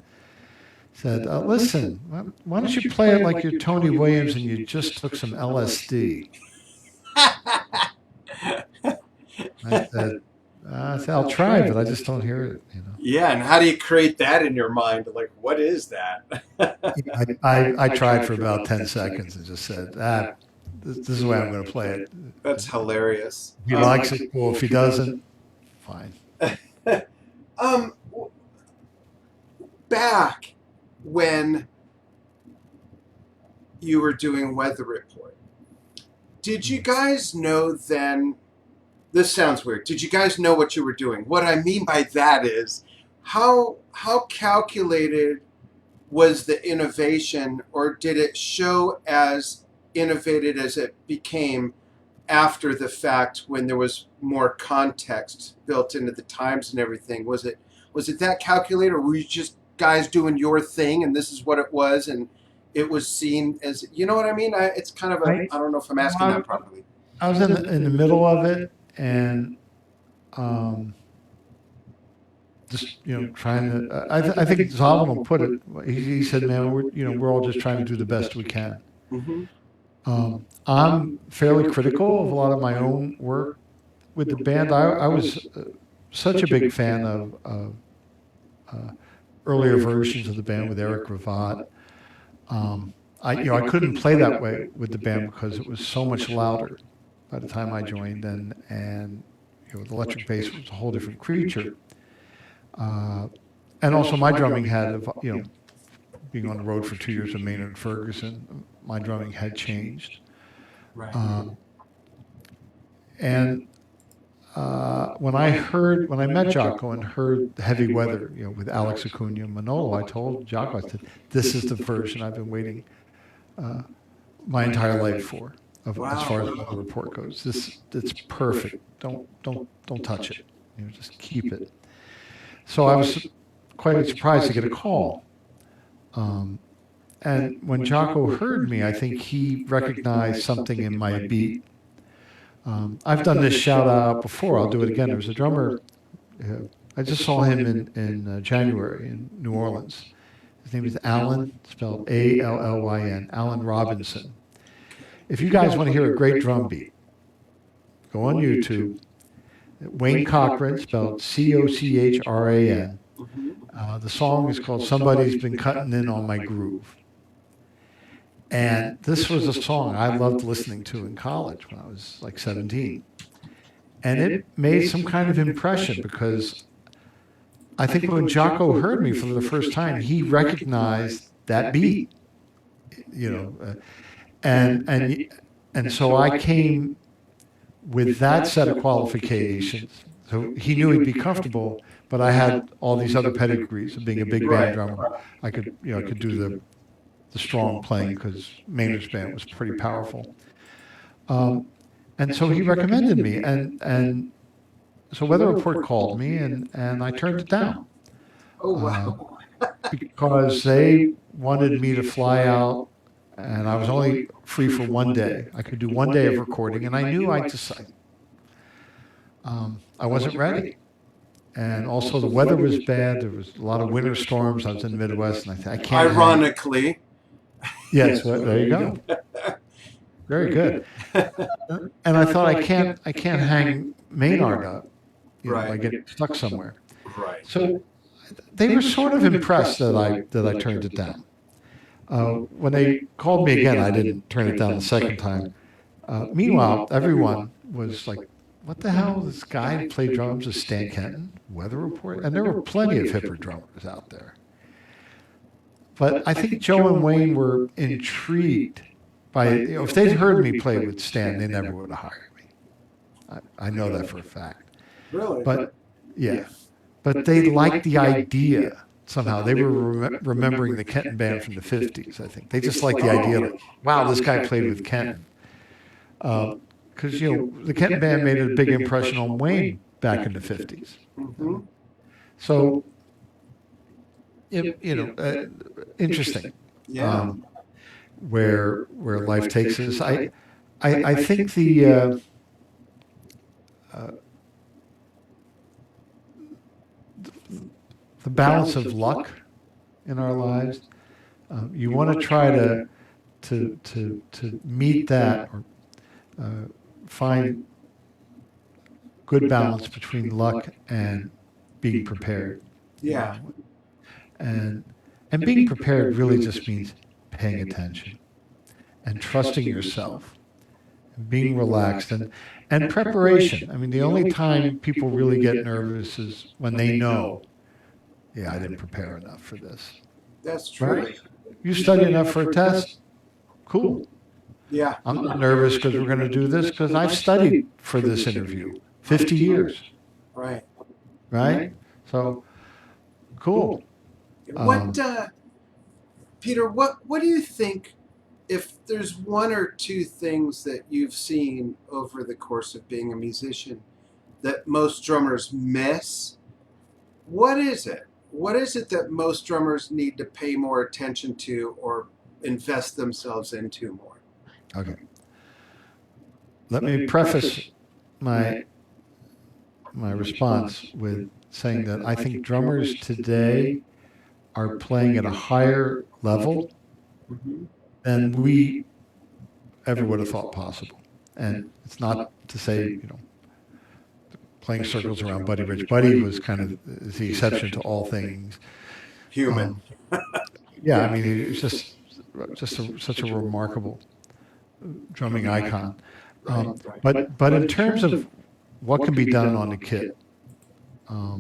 said, "Listen, why don't you play it like you're Tony Williams and you just took some LSD?" I said, "I'll try, but I just don't hear it." Yeah, and how do you create that in your mind? Like, what is that? I tried for about 10 seconds and just said, this is the way I'm going to play it. That's hilarious. If he likes it, cool. If he doesn't, fine. Back when you were doing Weather Report, did you guys know then? This sounds weird. Did you guys know what you were doing? What I mean by that is, how calculated was the innovation, or did it show as innovated as it became after the fact when there was more context built into the times and everything? Was it that calculated, or were you just guys doing your thing and this is what it was, and it was seen as, you know what I mean? It's kind of I don't know if I'm asking that properly. I was in the middle of it, and um, just trying to. I think Zollman put it. He said, "Man, we're all just trying to do the best we can." Mm-hmm. I'm fairly critical of a lot of my own work with the band. I was such a big fan of earlier versions of the band with Eric Ravatt. I couldn't play that way with the band because it was so much louder by the time I joined, and the electric bass was a whole different creature. And also my drumming had, being on the road for 2 years with Maynard Ferguson, my drumming had changed. Right. And when I met Jocko and heard Heavy Weather, with Alex Acuna and Manolo, I told Jocko, I said, "This is the version I've been waiting my entire life for, as far as the report goes. It's perfect. Don't touch it. Just keep it." So I was quite surprised to get a call. And when Jocko heard me, I think he recognized something in my beat. I've done this shout out before. I'll do it again. There was a drummer. I just saw him in January in New Orleans. His name is Alan, spelled Allyn, Alan Robinson. If you guys want to hear a great drum beat, go on YouTube. Wayne Cochran, spelled Cochran. The song is called "Somebody's Been Cutting In on My Groove." And this was a song I loved listening to in college when I was like 17. And it made some kind of impression because I think when Jocko heard me for the first time, he recognized that beat, and so I came with that set of qualifications. So he knew he'd be comfortable, but I had all these other pedigrees of being a big band drummer. I could do the strong playing because Maynard's band was pretty powerful. And so he recommended me, and so Weather Report called me, and I turned it down. Oh, wow. Because they wanted me to fly out, and I was only free for 1 day. I could do 1 day of recording, and I knew I wasn't ready. And also the weather was bad. There was a lot of winter storms. I was in the Midwest, and I can't. Ironically. Yes, there you go. Very good. And I thought I can't hang Maynard up. I get stuck somewhere. Right. So they were sort of impressed that I turned it down. When they called me again, I didn't turn it down the second time. Meanwhile, everyone was like, "What the hell? This guy played drums with Stan Kenton, Weather Report?" And there were plenty of hipper drummers out there. But I think Joe and Wayne were intrigued by, if they'd heard me play with Stan, they never would have hired me. I know that for a fact. Really? But yeah, but they liked the idea somehow. They were remembering the Kenton band from the 50s, I think. They just liked the idea, like, wow, this guy played with Kenton. Because, the Kenton band made a big impression on Wayne back in the 50s. Mm-hmm. So, interesting. Yeah. Where life takes us. I think the balance of luck in our lives. You want to try to meet that, or find good balance between luck and being prepared. Yeah. And being prepared really just means paying attention and trusting yourself, and being relaxed, and preparation. I mean, the only time people really get nervous is when they know, I didn't prepare enough for this. That's true. Right? You study enough for a test? Cool. Yeah. I'm not nervous because we're going to do this because I've studied for this interview 50 years. Right. Right? So, cool. Peter, what do you think, if there's one or two things that you've seen over the course of being a musician that most drummers miss, what is it? What is it that most drummers need to pay more attention to or invest themselves into more? Okay. Let me preface my response with saying that I think drummers today are playing at a higher level Mm-hmm. than we ever would have thought possible. And it's not to say, playing circles around Buddy Rich. Buddy was kind of the exception to all things. Human. Yeah, I mean, it's such a remarkable drumming icon. But in terms of what can be done on the kit, I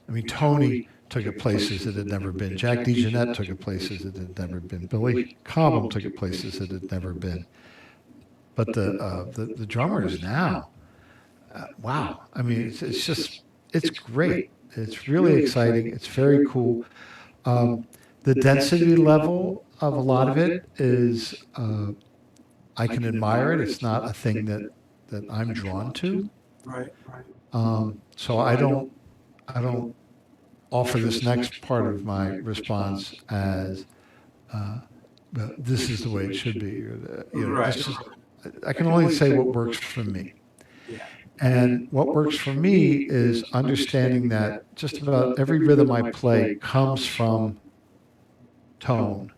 mean, Tony took it places it had never been. Jack DeJohnette took it places it had never been. Billy Cobham took it places it had never been. But the drummers now, wow! I mean, it's great. It's really exciting. It's very cool. The density level of a lot of it is, I can admire it. It's not a thing that I'm drawn to. Right. So I don't offer this next part of my response as this is the way it should be. Right. I can only say what works for me. Yeah. And what works for me is understanding that just about every rhythm I play comes from tone.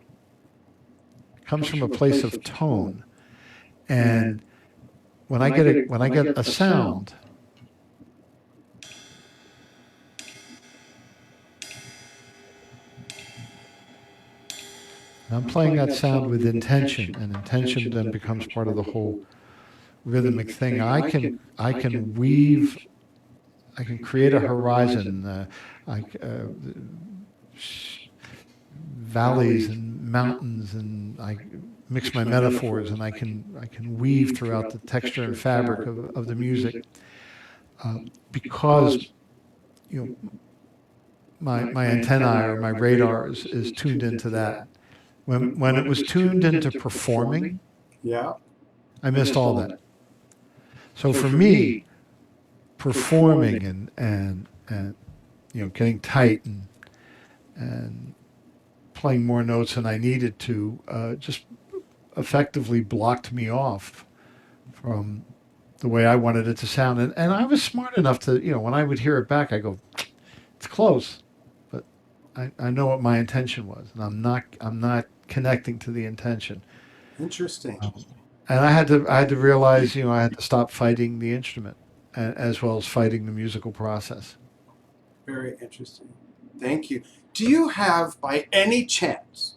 It comes from a place of tone. And when I get a sound, I'm playing that sound with intention, and intention then becomes part of the whole rhythmic thing. I can weave, I can create a horizon, valleys and mountains, and I mix my metaphors, and I can weave throughout the texture and fabric of the music, because my antennae or my radar is tuned into that. When it was tuned into performing, Yeah. I missed all that. So for me, performing and getting tight and playing more notes than I needed to just effectively blocked me off from the way I wanted it to sound. And I was smart enough to, when I would hear it back, I go, it's close, but I know what my intention was, and I'm not connecting to the intention. Interesting. And I had to realize, I had to stop fighting the instrument, as well as fighting the musical process. Very interesting. Thank you. Do you have, by any chance,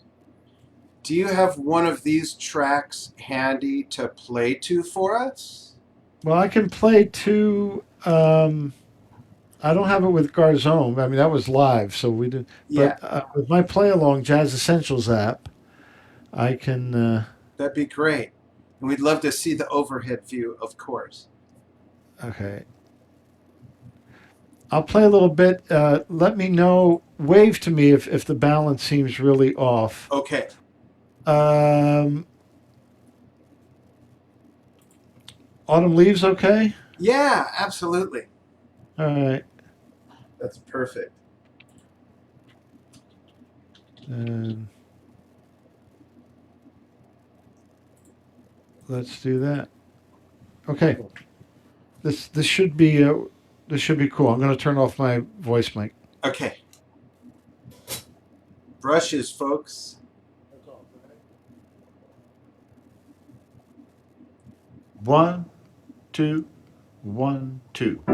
one of these tracks handy to play to for us? Well, I can play to. I don't have it with Garzone. I mean, that was live, so we did. Yeah. But with my play along Jazz Essentials app, I can. That'd be great. And we'd love to see the overhead view, of course. Okay. I'll play a little bit. Let me know. Wave to me if the balance seems really off. Okay. Autumn Leaves, okay? Yeah, absolutely. All right. That's perfect. And let's do that. Okay. This should be cool. I'm going to turn off my voice mic. Okay. Brushes, folks. 1, 2, 1, 2.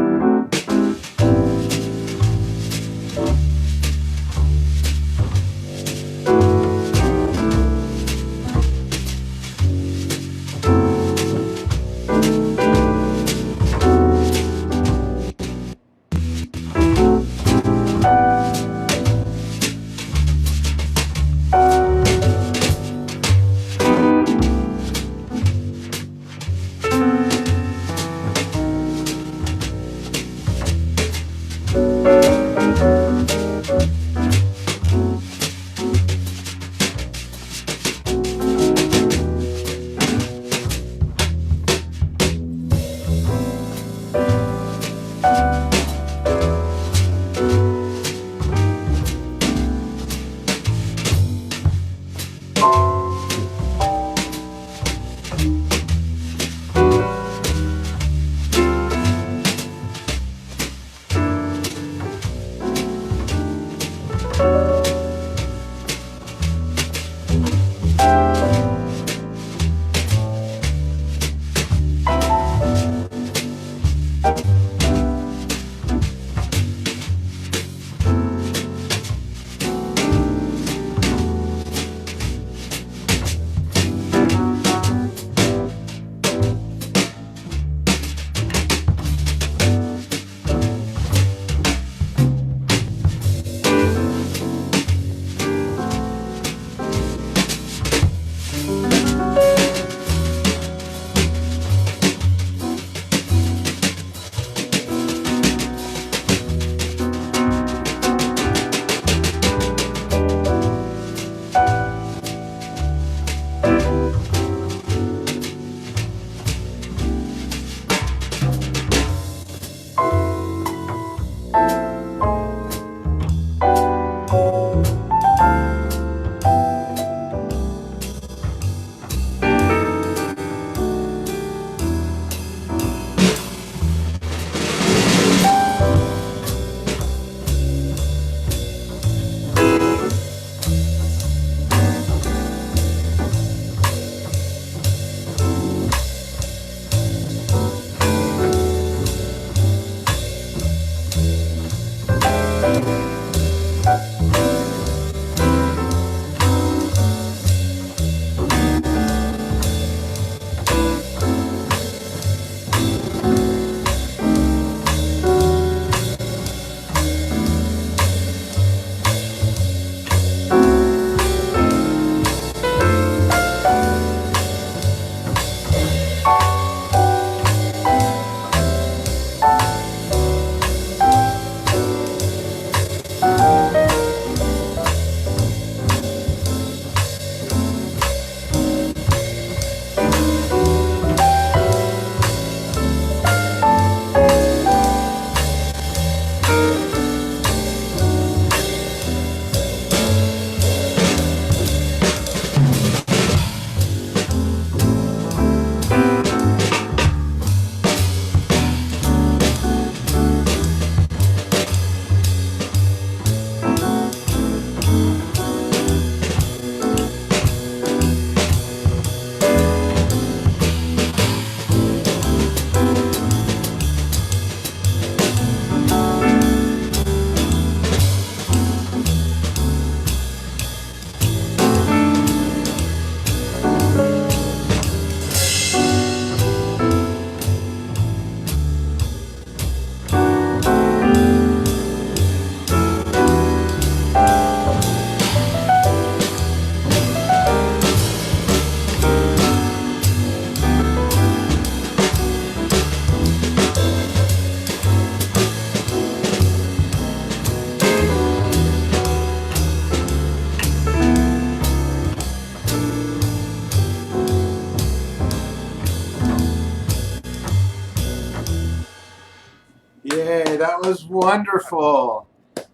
that was wonderful.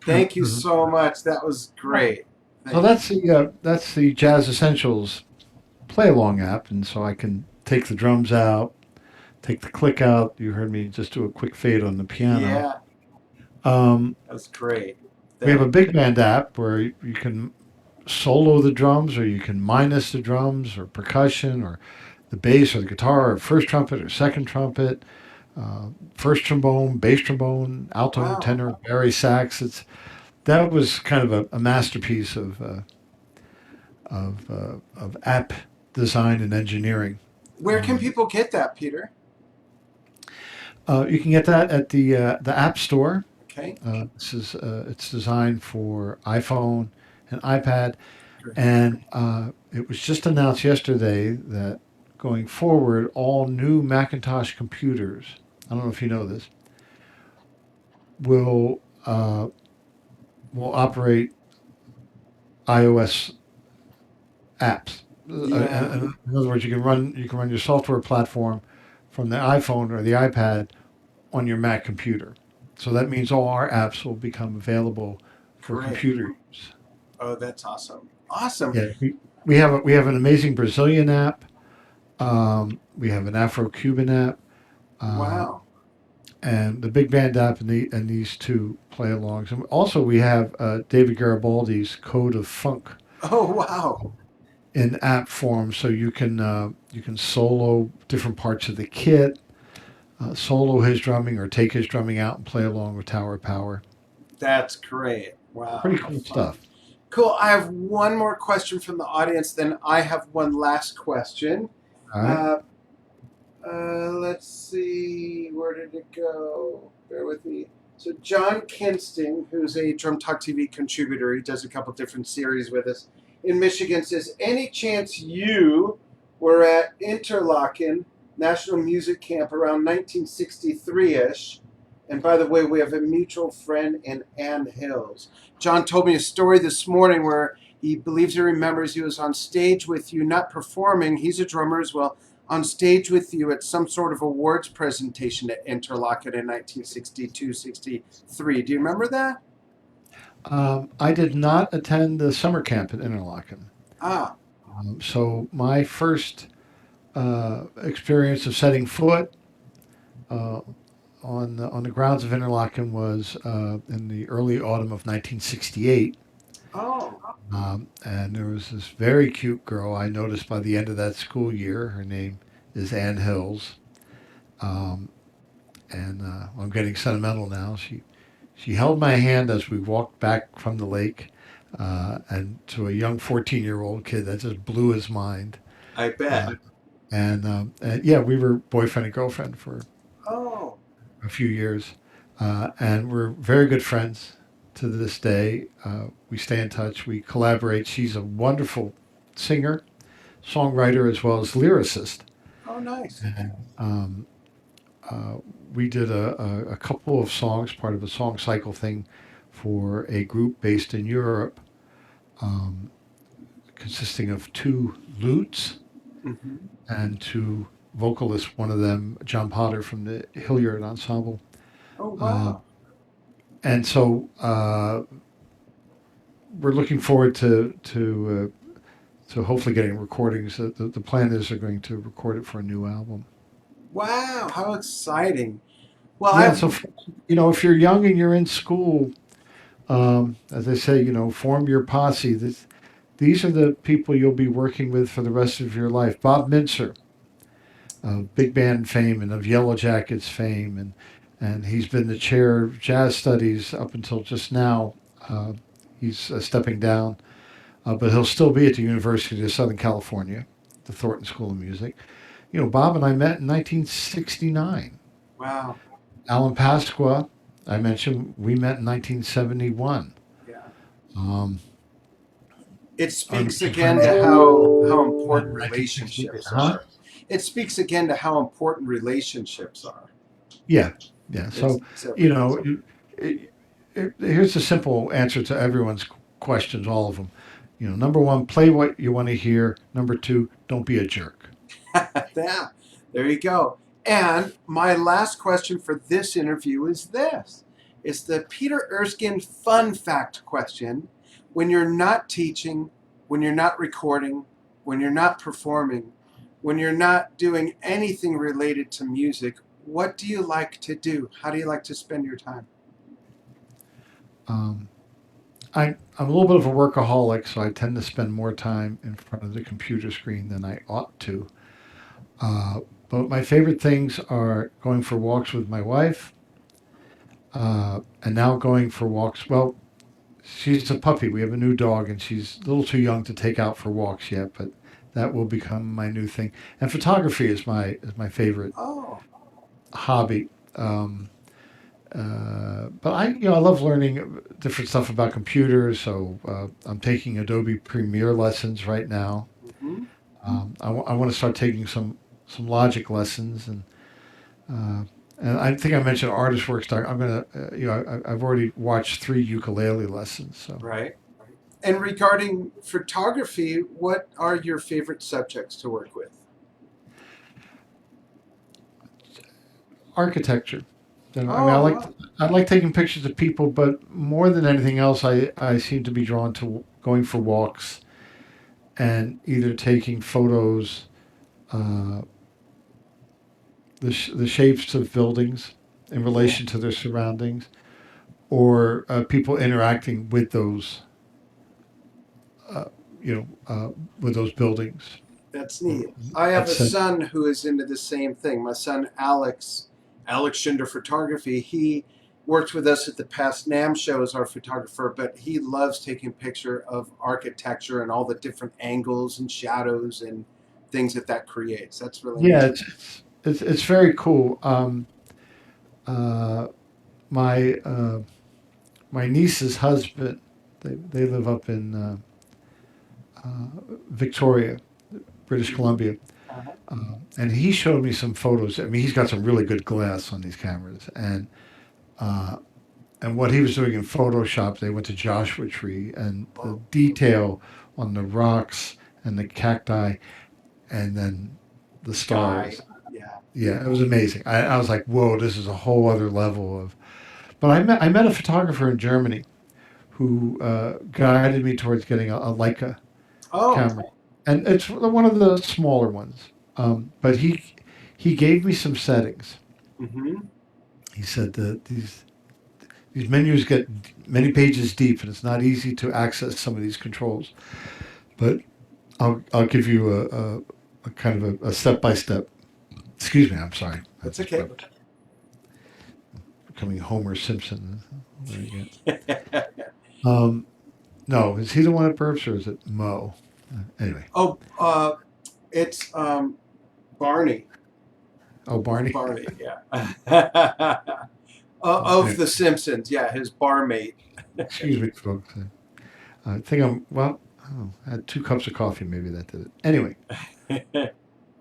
Thank you Mhm. so much. That was great. So Thank that's the Jazz Essentials play along app, and so I can take the drums out, take the click out. You heard me just do a quick fade on the you. piano. Yeah, that's great. We have a Thank big band app where you can solo the drums, or you can minus the drums, or percussion, or the bass, or the guitar, or first trumpet, or second trumpet, first trombone, bass trombone, alto, Wow. tenor, bari sax. That was kind of a masterpiece of app design and engineering. Where can Um, people get that, Peter? you can get that at the App Store. Okay. It's designed for iPhone and iPad, Great. and it was just announced yesterday that going forward, all new Macintosh computers, I don't know if you know this, will uh, will operate iOS apps. Yeah. In other words, you can run your software platform from the iPhone or the iPad on your Mac computer. So that means all our apps will become available for Great. computer use. Oh, that's awesome. Awesome. Yeah, we have an amazing Brazilian app. We have an Afro-Cuban app, uh, Wow. and the big band app, and these two play alongs. And also we have David Garibaldi's Code of Funk Oh, wow. in app form, so you can solo different parts of the kit, solo his drumming, or take his drumming out and play along with Tower Power. That's great. Wow. Pretty How cool fun. stuff. Cool. I have one more question from the audience, then I have one last question. All right. Uh, let's see. Where did it go? Bear with me. So, John Kinston, who's a Drum Talk TV contributor, he does a couple different series with us in Michigan, says, any chance you were at Interlochen National Music Camp around 1963 ish? And by the way, we have a mutual friend in Ann Hills. John told me a story this morning where he believes he remembers he was on stage with you, not performing. He's a drummer as well, on stage with you at some sort of awards presentation at Interlochen in 1962, 63. Do you remember that? I did not attend the summer camp at Interlaken. Ah, So my first experience of setting foot uh, on the grounds of Interlaken was in the early autumn of 1968. oh, And there was this very cute girl I noticed by the end of that school year. Her name is Ann Hills. Um, and I'm getting sentimental now. She held my hand as we walked back from the lake. And to a young 14-year-old kid, that just blew his mind. I bet. Uh, and yeah, we were boyfriend and girlfriend for Oh, a few years. And we're very good friends to this day. We stay in touch. We collaborate. She's a wonderful singer, songwriter, as well as lyricist. oh, nice. And uh, we did a couple of songs, part of a song cycle thing for a group based in Europe, um, consisting of two lutes Mm-hmm. and two vocalists, one of them, John Potter from the Hilliard Ensemble. Oh, Uh, wow. and so we're looking forward to hopefully getting recordings. The plan is they're going to record it for a new album. Wow, how exciting. Well, Yeah, I've, so if you're young and you're in school, as I say, form your posse. These are the people you'll be working with for the rest of your life. Bob Mintzer, of big band fame and of Yellow Jackets fame, and he's been the chair of jazz studies up until just now. He's stepping down, but he'll still be at the University of Southern California, the Thornton School of Music. Bob and I met in 1969. wow. Alan Pasqua, I mentioned, we met in 1971. Yeah. Um, It our speaks mutual again friend to how met important in 1968. relationships Huh? are. It speaks again to how important relationships are. Yeah, yeah. It's, So, it's you everything. know, here's a simple answer to everyone's questions, all of them. Number one, play what you want to hear. Number two, don't be a jerk. Yeah, there you go. And my last question for this interview is this. It's the Peter Erskine fun fact question. When you're not teaching, when you're not recording, when you're not performing, when you're not doing anything related to music, what do you like to do? How do you like to spend your time? Um, I'm a little bit of a workaholic, so I tend to spend more time in front of the computer screen than I ought to. Uh, but my favorite things are going for walks with my wife, and now going for walks. Well, she's a puppy. We have a new dog, and she's a little too young to take out for walks yet, but that will become my new thing. And photography is my favorite Oh, hobby. But I love learning different stuff about computers. So I'm taking Adobe Premiere lessons right now. hmm. I want to start taking some Logic lessons, uh, and I think I mentioned Artist Works. I'm gonna, I've already watched 3 ukulele lessons. So Right. And regarding photography, what are your favorite subjects to work with? architecture. Oh, wow. I like taking pictures of people, but more than anything else, I seem to be drawn to going for walks and either taking photos, uh, the shapes of buildings in Yeah, relation to their surroundings, or people interacting with uh, you know, with those buildings. that's neat. I have a That's son who is into the same thing. My son Alex Shinder Photography. He worked with us at the past NAM show as our photographer, but he loves taking picture of architecture and all the different angles and shadows and things that creates. That's really yeah, neat. it's very cool. Uh, my my niece's husband, they live up in uh, Victoria, British Hmm. Columbia. Uh-huh. And he showed me some photos. I mean, he's got some really good glass on these cameras, uh, and what he was doing in Photoshop, they went to Joshua Tree, and the Whoa. detail on the rocks and the cacti, and then the Sky. stars. Yeah. Yeah, it was amazing. I was like, whoa, this is a whole other level of. But I met a photographer in Germany who guided me towards getting a Leica Oh. camera, and it's one of the smaller ones. But he gave me some settings. Mm-hmm. He said that these menus get many pages deep, and it's not easy to access some of these controls. But I'll give you a kind of a step by step. Excuse me, I'm sorry. I That's just okay. burped. Becoming Homer Simpson. There you go. No, is he the one that burps, or is it Mo? Anyway. Oh, it's Barney. Oh, Barney. Barney, yeah. Of Anyway, the Simpsons, yeah, his barmate. excuse me, folks. I think well. Oh, I had 2 cups of coffee. Maybe that did it. Anyway,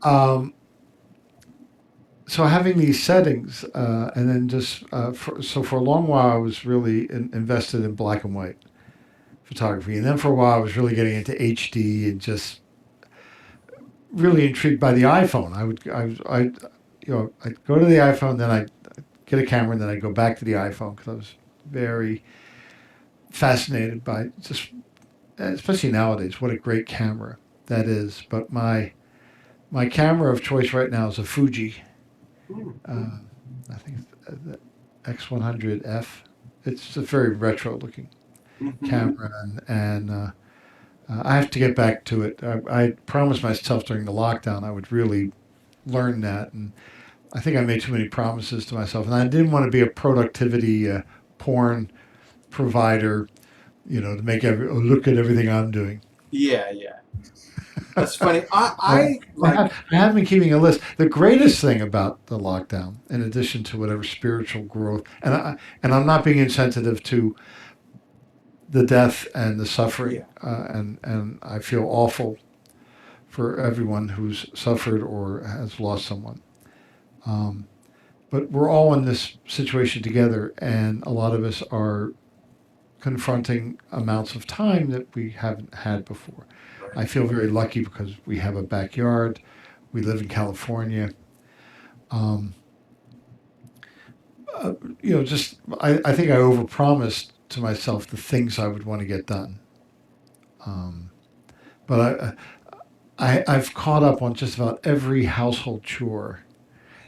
um, so having these settings, and then just for a long while, I was really invested in black and white photography, and then for a while, I was really getting into HD and just really intrigued by the iPhone. I'd go to the iPhone, then I'd get a camera, and then I'd go back to the iPhone because I was very fascinated by just, especially nowadays, what a great camera that is. But my camera of choice right now is a Fuji. Uh, I think it's the X100F. It's a very retro looking Mm-hmm. camera, and I have to get back to it. I promised myself during the lockdown I would really learn that, and I think I made too many promises to myself, and I didn't want to be a productivity porn provider, to make look at everything I'm doing. Yeah, yeah. That's funny. So I like. I have been keeping a list. The greatest thing about the lockdown, in addition to whatever spiritual growth, and I'm not being insensitive to the death and the suffering, Yeah. and I feel awful for everyone who's suffered or has lost someone. Um, but we're all in this situation together, and a lot of us are confronting amounts of time that we haven't had before. Right. I feel very lucky because we have a backyard. We live in California. Um, just I think I overpromised to myself the things I would want to get done. Um, but I've caught up on just about every household chore,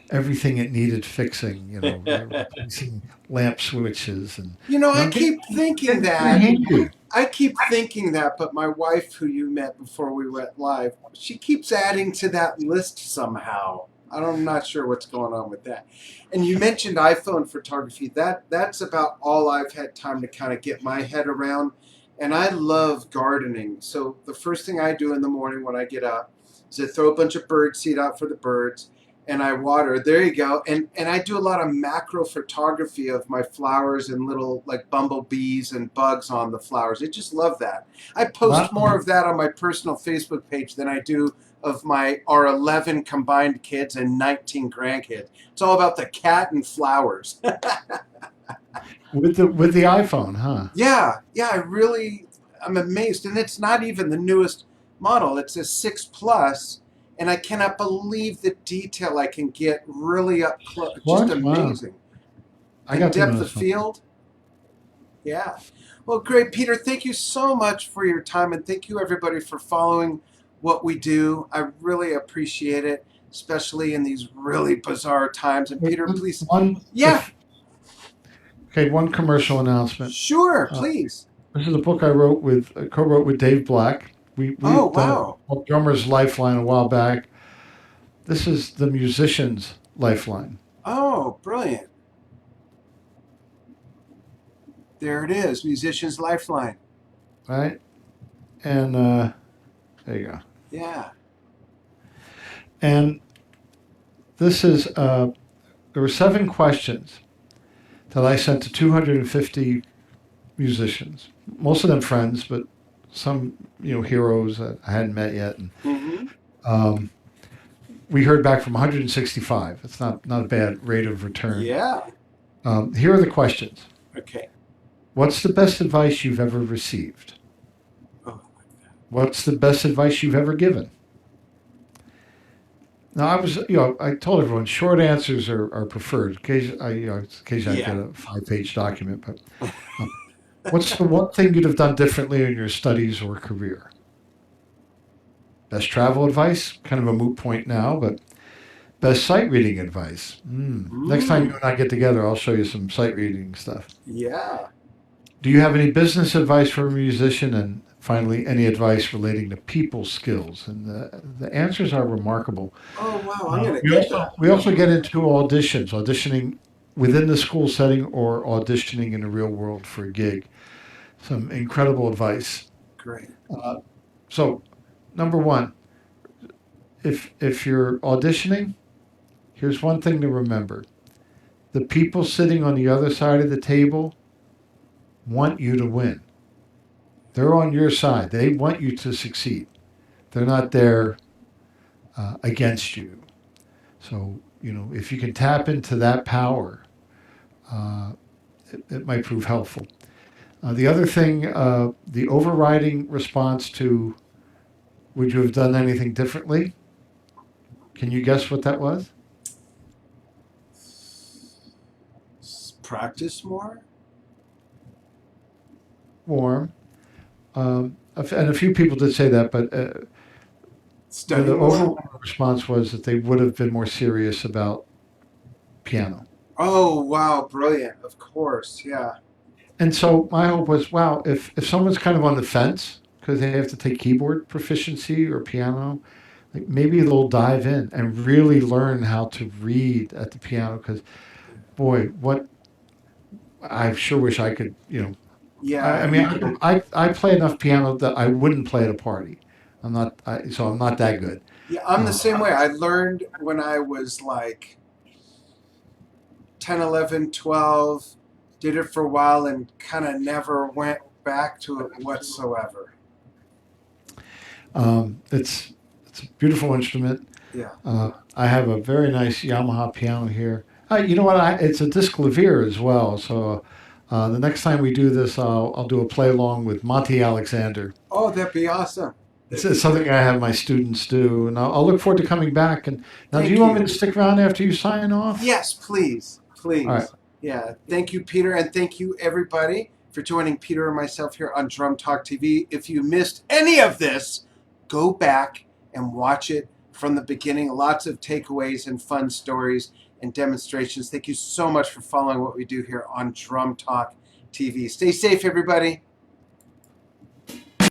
everything it needed fixing. Replacing lamp switches and I getting keep thinking very that. handy. I keep thinking that, but my wife, who you met before we went live, she keeps adding to that list somehow. I'm not sure what's going on with that. And you mentioned iPhone photography. That's about all I've had time to kind of get my head around. And I love gardening. So the first thing I do in the morning when I get up is I throw a bunch of bird seed out for the birds and I water. There you go. And I do a lot of macro photography of my flowers and little like bumblebees and bugs on the flowers. I just love that. I post more Wow. of that on my personal Facebook page than I do of our 11 combined kids and 19 grandkids. It's all about the cat and flowers. With the iPhone, huh? Yeah, I'm amazed. And it's not even the newest model. It's a 6 Plus, and I cannot believe the detail I can get really up close. Just What? Wow. amazing. I And got to depth know of something. field. Yeah. Well, great, Peter. Thank you so much for your time, and thank you, everybody, for following what we do. I really appreciate it, especially in these really bizarre times. And Peter, please. One, Yeah, if okay, one commercial announcement. sure, Uh, please. this is a book I co-wrote with Dave Black. Oh, We've done it wow. called Drummer's Lifeline a while back. This is the musician's lifeline, Oh, brilliant. There it is, Musician's Lifeline. right? And there you go. Yeah. And this is there were 7 questions that I sent to 250 musicians, most of them friends, but some heroes that I hadn't met yet. And Mm-hmm. um, we heard back from 165. It's not a bad rate of return. Yeah. Here are the questions. Okay. What's the best advice you've ever received? Oh, What's the best advice you've ever given? Now, I told everyone short answers are preferred. Occasionally I yeah. get a 5-page document, but what's the one thing you'd have done differently in your studies or career? Best travel advice, kind of a moot point now, but best sight reading advice. Next time you and I get together, I'll show you some sight reading stuff. Yeah. Do you have any business advice for a musician? And finally, any advice relating to people skills? And the answers are remarkable. Oh, wow. I'm going to get that. We also get into auditioning within the school setting or auditioning in the real world for a gig. Some incredible advice. Great. So, number one, if you're auditioning, here's one thing to remember. The people sitting on the other side of the table want you to win. They're on your side. They want you to succeed. They're not there against you. So, if you can tap into that power, it might prove helpful. The other thing, the overriding response to would you have done anything differently? Can you guess what that was? Practice more? Warm. And a few people did say that, but Study the more? overall response was that they would have been more serious about piano. Oh, wow. Brilliant. Of course. Yeah. And so my hope was, wow, if someone's kind of on the fence because they have to take keyboard proficiency or piano, like maybe they'll dive in and really learn how to read at the piano. Because, boy, what I sure wish I could, Yeah. I mean, I play enough piano that I wouldn't play at a party. So I'm not that good. Yeah, I'm the Uh, same way. I learned when I was like 10, 11, 12, did it for a while and kind of never went back to it whatsoever. it's a beautiful instrument. Yeah. I have a very nice Yamaha piano here. You know what? It's a disc clavier as well. So the next time we do this, I'll do a play along with Monty Alexander. Oh, that'd be awesome. It's something I have my students do, and I'll look forward to coming back. And now, do Thank you want you. me to stick around after you sign off? Yes, please. All right. Please. Yeah. Thank you, Peter, and thank you, everybody, for joining Peter and myself here on Drum Talk TV. If you missed any of this, go back and watch it from the beginning. Lots of takeaways and fun stories and demonstrations. Thank you so much for following what we do here on Drum Talk TV. Stay safe, everybody.